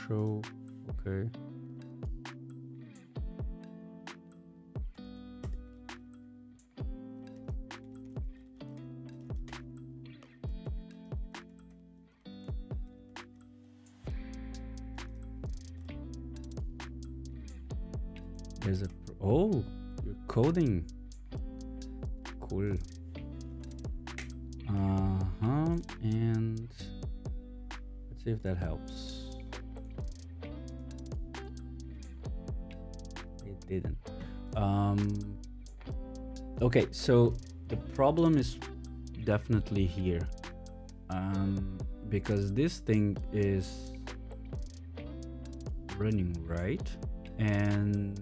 show. Okay. There's a oh, you're coding. Cool. And let's see if that helps. It didn't. Okay, so the problem is definitely here. Because this thing is running right, and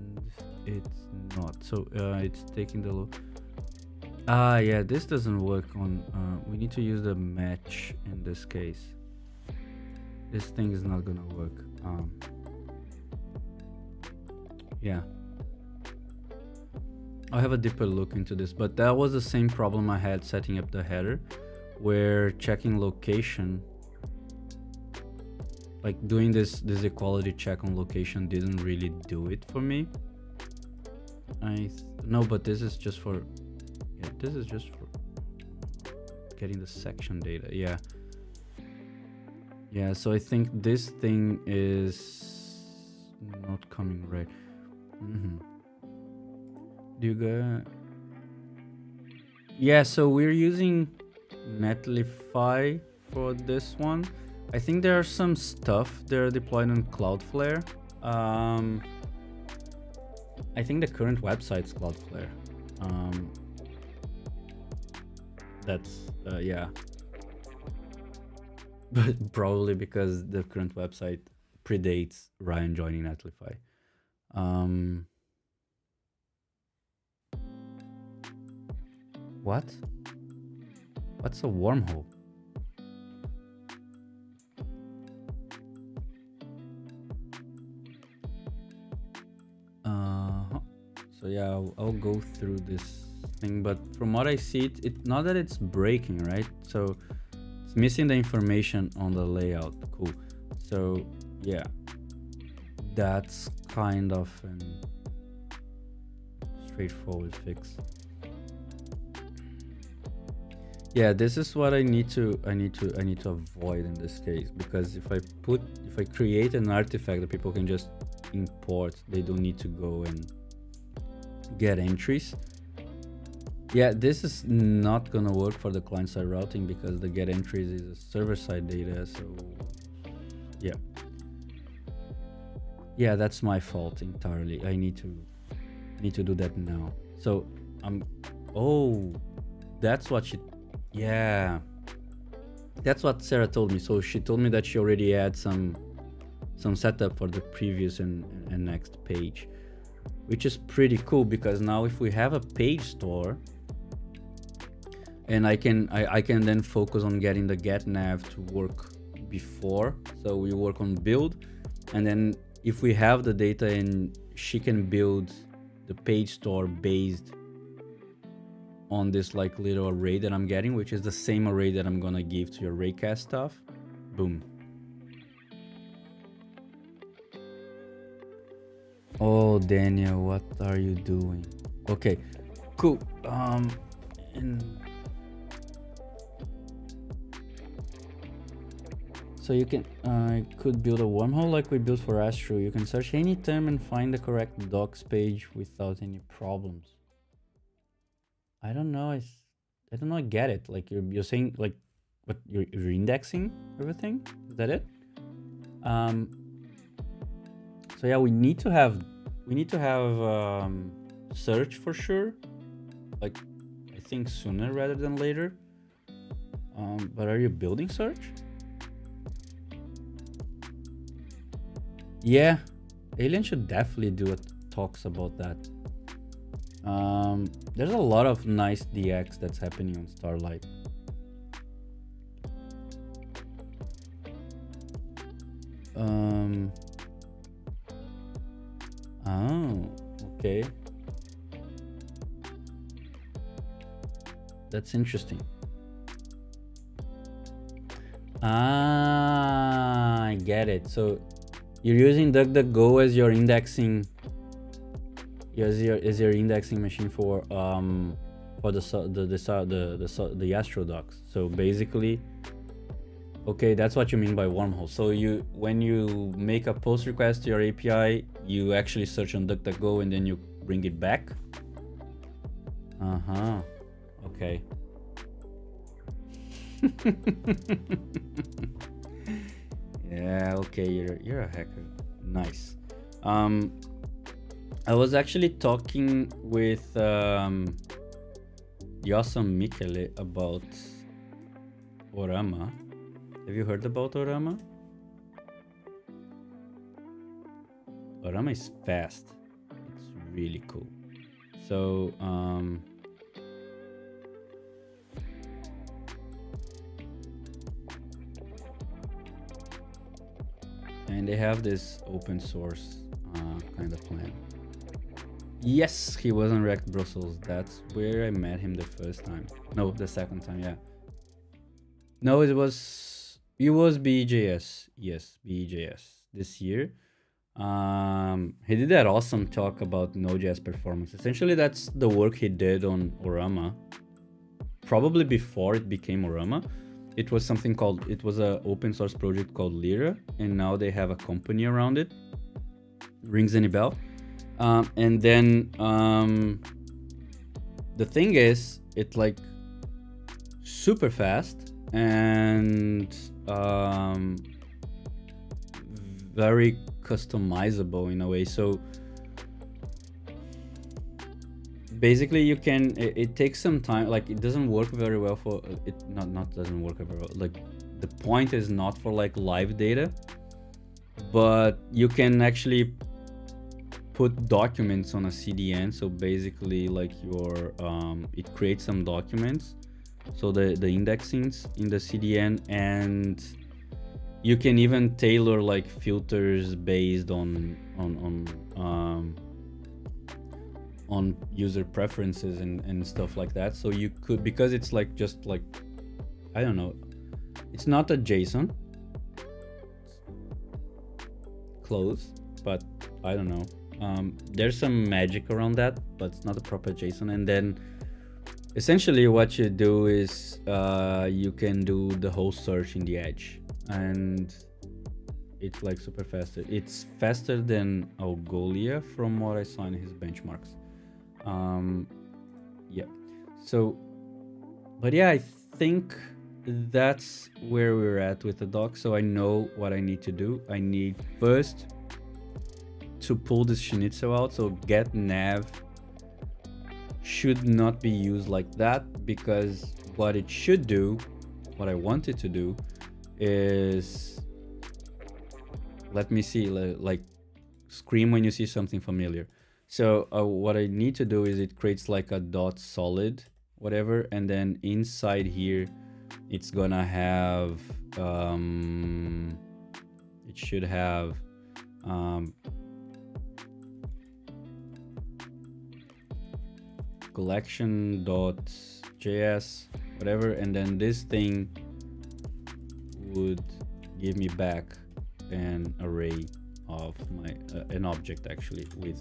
it's not. So it's taking the low. Yeah, this doesn't work on. We need to use the match in this case. This thing is not gonna work. Yeah, I'll have a deeper look into this, but that was the same problem I had setting up the header, where checking location, like doing this equality check on location, didn't really do it for me. No, but this is just for, yeah, this is just for getting the section data. Yeah, so I think this thing is not coming right. Do you go? Yeah, so we're using Netlify for this one. I think there are some stuff they're deployed on Cloudflare. I think the current website's Cloudflare. That's yeah, but probably because the current website predates Ryan joining Netlify. What's a wormhole? So yeah, I'll go through this thing, but from what I see, it's not that it's breaking, right? So it's missing the information on the layout. Cool. So yeah, that's kind of an straightforward fix. Yeah, this is what I need to avoid in this case, because if I create an artifact that people can just import, they don't need to go and get entries. Yeah, this is not gonna work for the client-side routing because the get entries is a server-side data. So yeah, that's my fault entirely. I need to do that now. So oh, that's what that's what Sarah told me. So she told me that she already had some setup for the previous and next page, which is pretty cool, because now if we have a page store, and I can then focus on getting the get nav to work before. So we work on build, and then if we have the data, and she can build the page store based on this like little array that I'm getting, which is the same array that I'm gonna give to your raycast stuff. Boom. Oh, Daniel, what are you doing? Okay, cool. So you can could build a wormhole like we built for Astro. You can search any term and find the correct docs page without any problems. I don't know. I get it. Like you're saying, like, what you're indexing everything. Is that it? So yeah, we need to have search for sure. Like, I think sooner rather than later. But are you building search? Yeah, Alien should definitely do a talks about that. There's a lot of nice DX that's happening on Starlight. Oh, okay. That's interesting. I get it. So you're using DuckDuckGo as your indexing, as your indexing machine for the Astro docs. So basically, okay, that's what you mean by wormhole. So when you make a post request to your API, you actually search on DuckDuckGo and then you bring it back. Okay. Yeah, okay, you're a hacker. Nice. I was actually talking with Yasam Michele about Orama. Have you heard about Orama? Orama is fast. It's really cool. So and they have this open source kind of plan. Yes, he was on React Brussels. That's where I met him the first time. No, the second time, yeah. No, it was BEJS. Yes, BEJS this year. He did that awesome talk about Node.js performance. Essentially, that's the work he did on Orama. Probably before it became Orama. It was an open source project called Lyra, and now they have a company around it. Rings any bell? And then the thing is, it's like super fast and very customizable in a way. So basically you can, it takes some time. Like, it doesn't work very well for it, not doesn't work very well. Like, the point is not for like live data, but you can actually put documents on a CDN. So basically, like, your it creates some documents, so the indexings in the CDN, and you can even tailor like filters based on user preferences and stuff like that. So you could, because it's like just like, I don't know, it's not a JSON, close, but I don't know. There's some magic around that, but it's not a proper JSON. And then essentially what you do is you can do the whole search in the edge, and it's like super faster. It's faster than Algolia from what I saw in his benchmarks. Yeah. So, but yeah, I think that's where we're at with the doc. So I know what I need to do. I need first to pull this schnitzel out. So get nav should not be used like that, because what it should do, what I want it to do is, let me see, like scream when you see something familiar. So what I need to do is it creates like a dot solid whatever, and then inside here it's gonna have it should have collection.js whatever, and then this thing would give me back an array of my an object actually with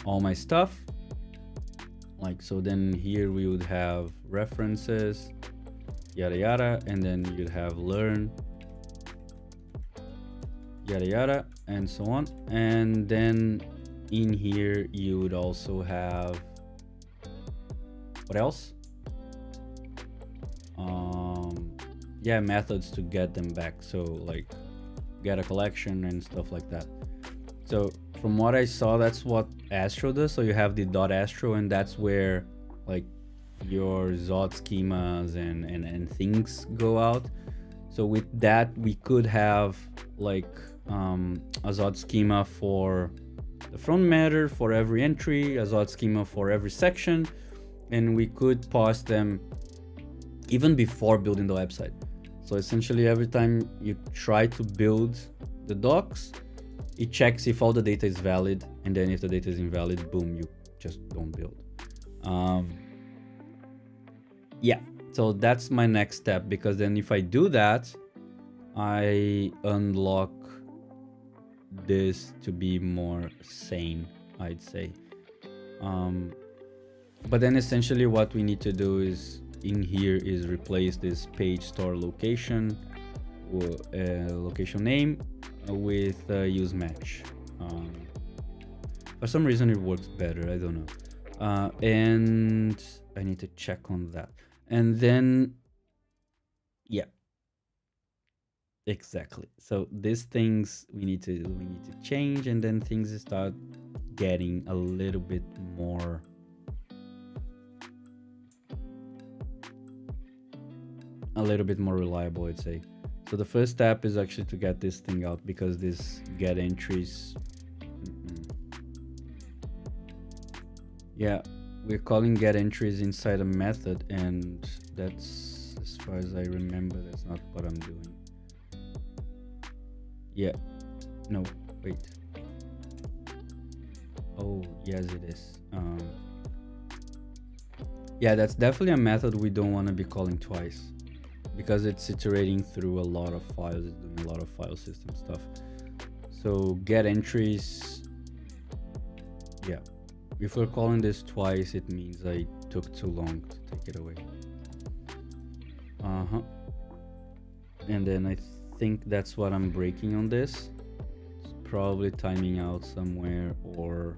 all my stuff, like so. Then here we would have references, yada yada, and then you'd have learn, yada yada, and so on. And then in here you would also have, what else? Yeah, methods to get them back. So like get a collection and stuff like that. So from what I saw, that's what Astro does. So you have the .astro, and that's where like your Zod schemas and things go out. So with that, we could have like a Zod schema for the front matter for every entry, a Zod schema for every section, and we could parse them even before building the website. So essentially every time you try to build the docs, it checks if all the data is valid, and then if the data is invalid, boom, you just don't build. Yeah, so that's my next step, because then if I do that, I unlock this to be more sane, I'd say. But then essentially what we need to do is in here is replace this page store location location name with use match. For some reason it works better, I don't know. And I need to check on that. And then yeah, exactly. So these things we need to change, and then things start getting a little bit more reliable, I'd say. So the first step is actually to get this thing out, because this get entries, yeah, we're calling get entries inside a method, and that's, as far as I remember, that's not what I'm doing. Yeah, no, wait. Oh, yes, it is. Yeah, that's definitely a method we don't want to be calling twice, because it's iterating through a lot of files, it's doing a lot of file system stuff. So get entries, yeah, if we're calling this twice, it means I took too long to take it away. And then I think that's what I'm breaking on this. It's probably timing out somewhere, or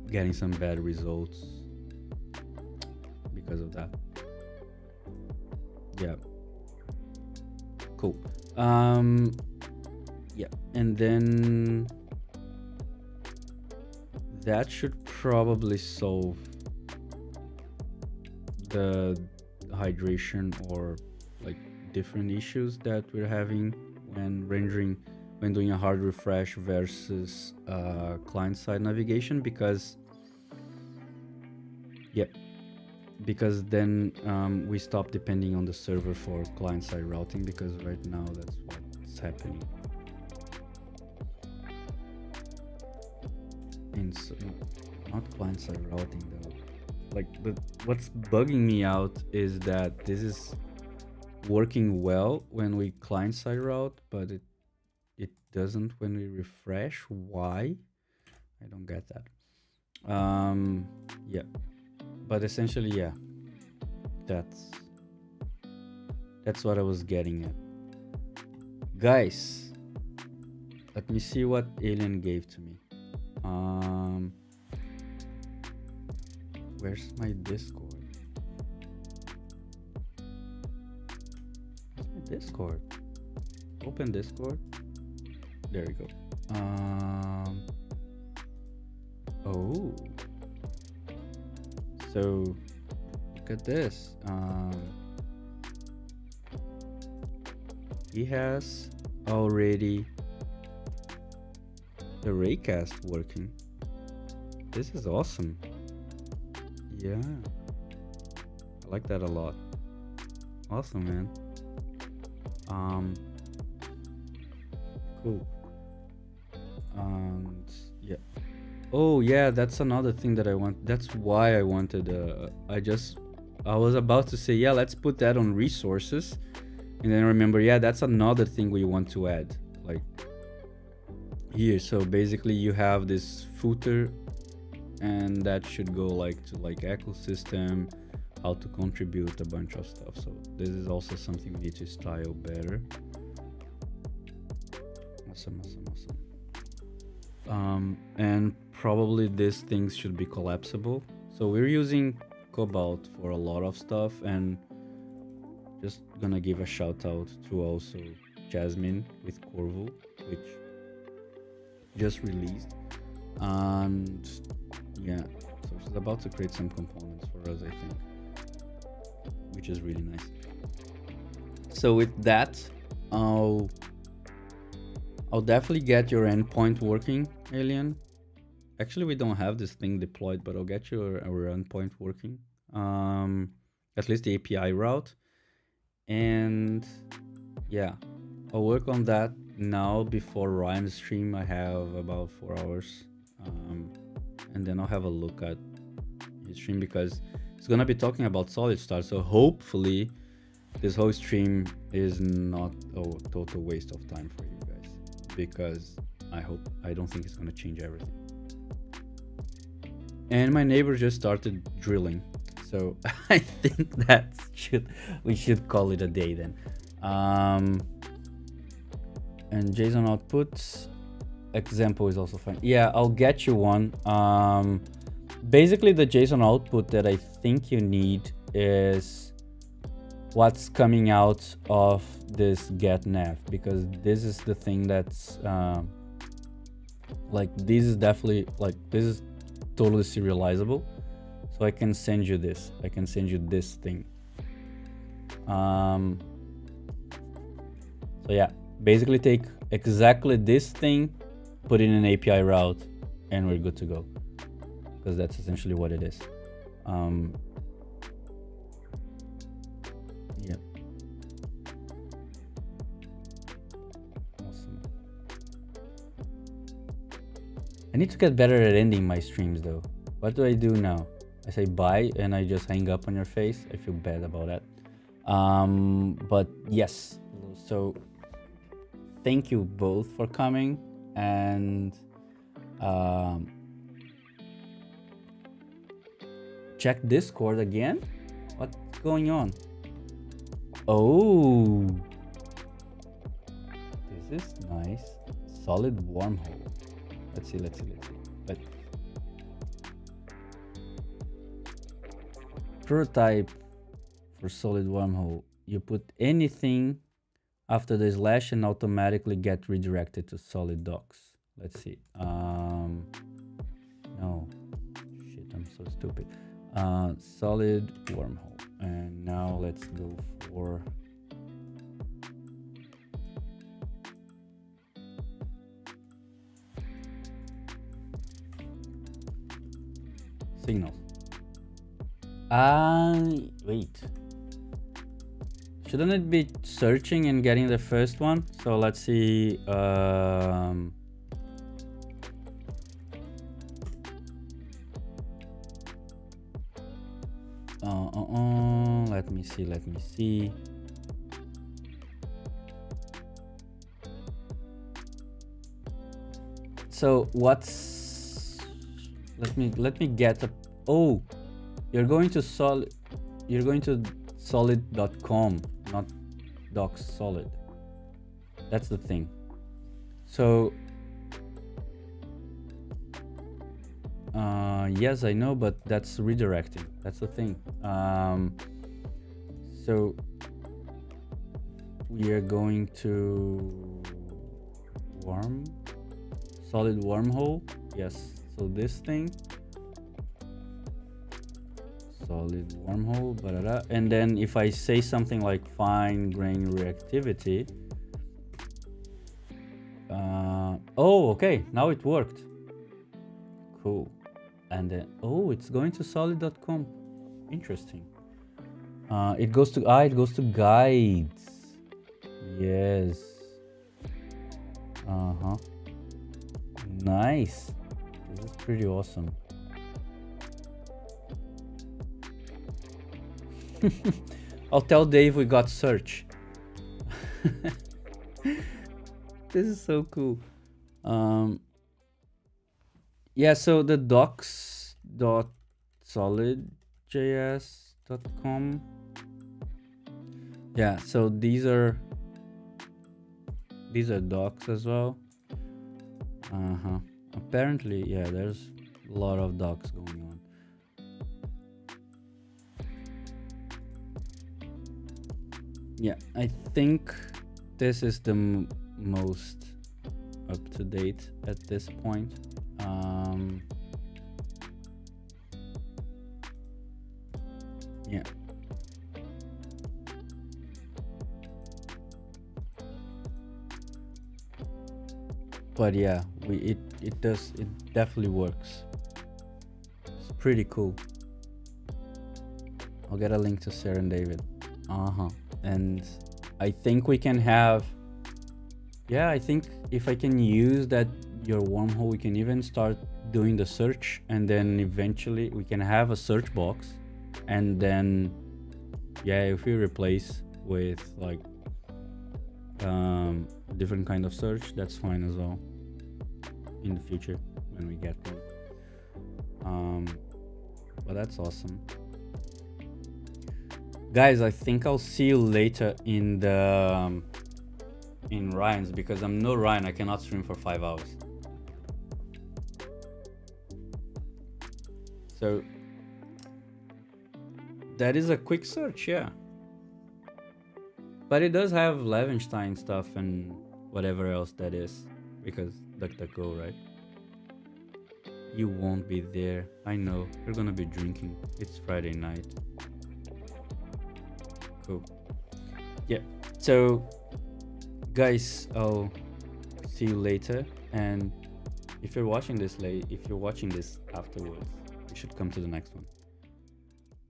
getting some bad results because of that. Yeah, cool. Yeah, and then that should probably solve the hydration or like different issues that we're having when rendering, when doing a hard refresh versus client-side navigation, because yeah, because then we stop depending on the server for client-side routing, because right now that's what's happening. And so, not client-side routing though. Like what's bugging me out is that this is working well when we client-side route, but it it doesn't when we refresh. Why? I don't get that. Yeah, but essentially, yeah, that's what I was getting at. Guys, let me see what Alien gave to me. Where's my Discord? Where's my Discord? Open Discord. There we go. Oh. So look at this. He has already the raycast working. This is awesome. Yeah, I like that a lot. Awesome, man. Cool. And yeah. Oh yeah, that's another thing that I want. That's why I wanted. I was about to say, yeah, let's put that on resources, and then remember, yeah, that's another thing we want to add, like here. So basically, you have this footer, and that should go like to like ecosystem, how to contribute a bunch of stuff. So this is also something we need to style better. Awesome. And probably these things should be collapsible. So we're using Cobalt for a lot of stuff, and just gonna give a shout out to also Jasmine with Corvu, which just released. And yeah, so she's about to create some components for us, I think, which is really nice. So with that, I'll definitely get your endpoint working, Alien. Actually, we don't have this thing deployed, but I'll get our endpoint working. At least the API route. And yeah, I'll work on that now before Ryan's stream. I have about 4 hours. And then I'll have a look at his stream because he's gonna be talking about SolidStart. So hopefully this whole stream is not a total waste of time for you guys, because I don't think it's gonna change everything. And my neighbor just started drilling, so I think we should call it a day then. And JSON outputs example is also fine. Yeah, I'll get you one. Basically the JSON output that I think you need is what's coming out of this get nav, because this is the thing that's like, this is definitely like, this is totally serializable. So I can send you this. I can send you this thing. So yeah, basically take exactly this thing, put it in an API route, and we're good to go. Because that's essentially what it is. Yeah. Awesome. I need to get better at ending my streams though. What do I do now? I say bye and I just hang up on your face. I feel bad about that. But yes, so thank you both for coming, and check Discord again. What's going on? Oh, this is nice. Solid wormhole. Let's see. Prototype for solid wormhole. You put anything after the slash and automatically get redirected to solid docs. Let's see. No. Shit, I'm so stupid. Solid wormhole. And now let's go for signals. Wait. Shouldn't it be searching and getting the first one? So let's see. Let me see. So what's, let me get a, oh, you're going to solid.com, not docs solid. That's the thing. So yes, I know, but that's redirecting. That's the thing. So we are going to solid wormhole. Yes. So this thing, solid wormhole, and then if I say something like fine grain reactivity, oh, okay, now it worked. Cool. And then, oh, it's going to solid.com. Interesting. It goes to guides. Yes. Nice. This is pretty awesome. I'll tell Dave we got search. This is so cool. Yeah, so the docs.solidjs.com. Yeah, so these are docs as well. Apparently, yeah, there's a lot of docs going on. Yeah, I think this is the most up to date at this point. Yeah. But yeah, it definitely works. It's pretty cool. I'll get a link to Sarah and David. And I think we can have, yeah, I think if I can use that, your wormhole, we can even start doing the search, and then eventually we can have a search box, and then yeah, if we replace with like different kind of search, that's fine as well in the future when we get one. But that's awesome, guys. I think I'll see you later in the in Ryan's, because I'm no Ryan. I cannot stream for 5 hours. So that is a quick search, yeah. But it does have Levenstein stuff and whatever else that is, because DuckDuckGo, right? You won't be there. I know. You're gonna be drinking. It's Friday night. Cool. Yeah. So, guys, I'll see you later. And if you're watching this afterwards, you should come to the next one.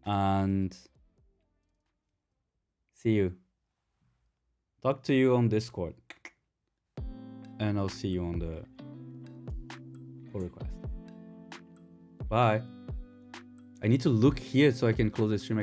And see you. Talk to you on Discord. And I'll see you on the pull request. Bye. I need to look here so I can close the stream.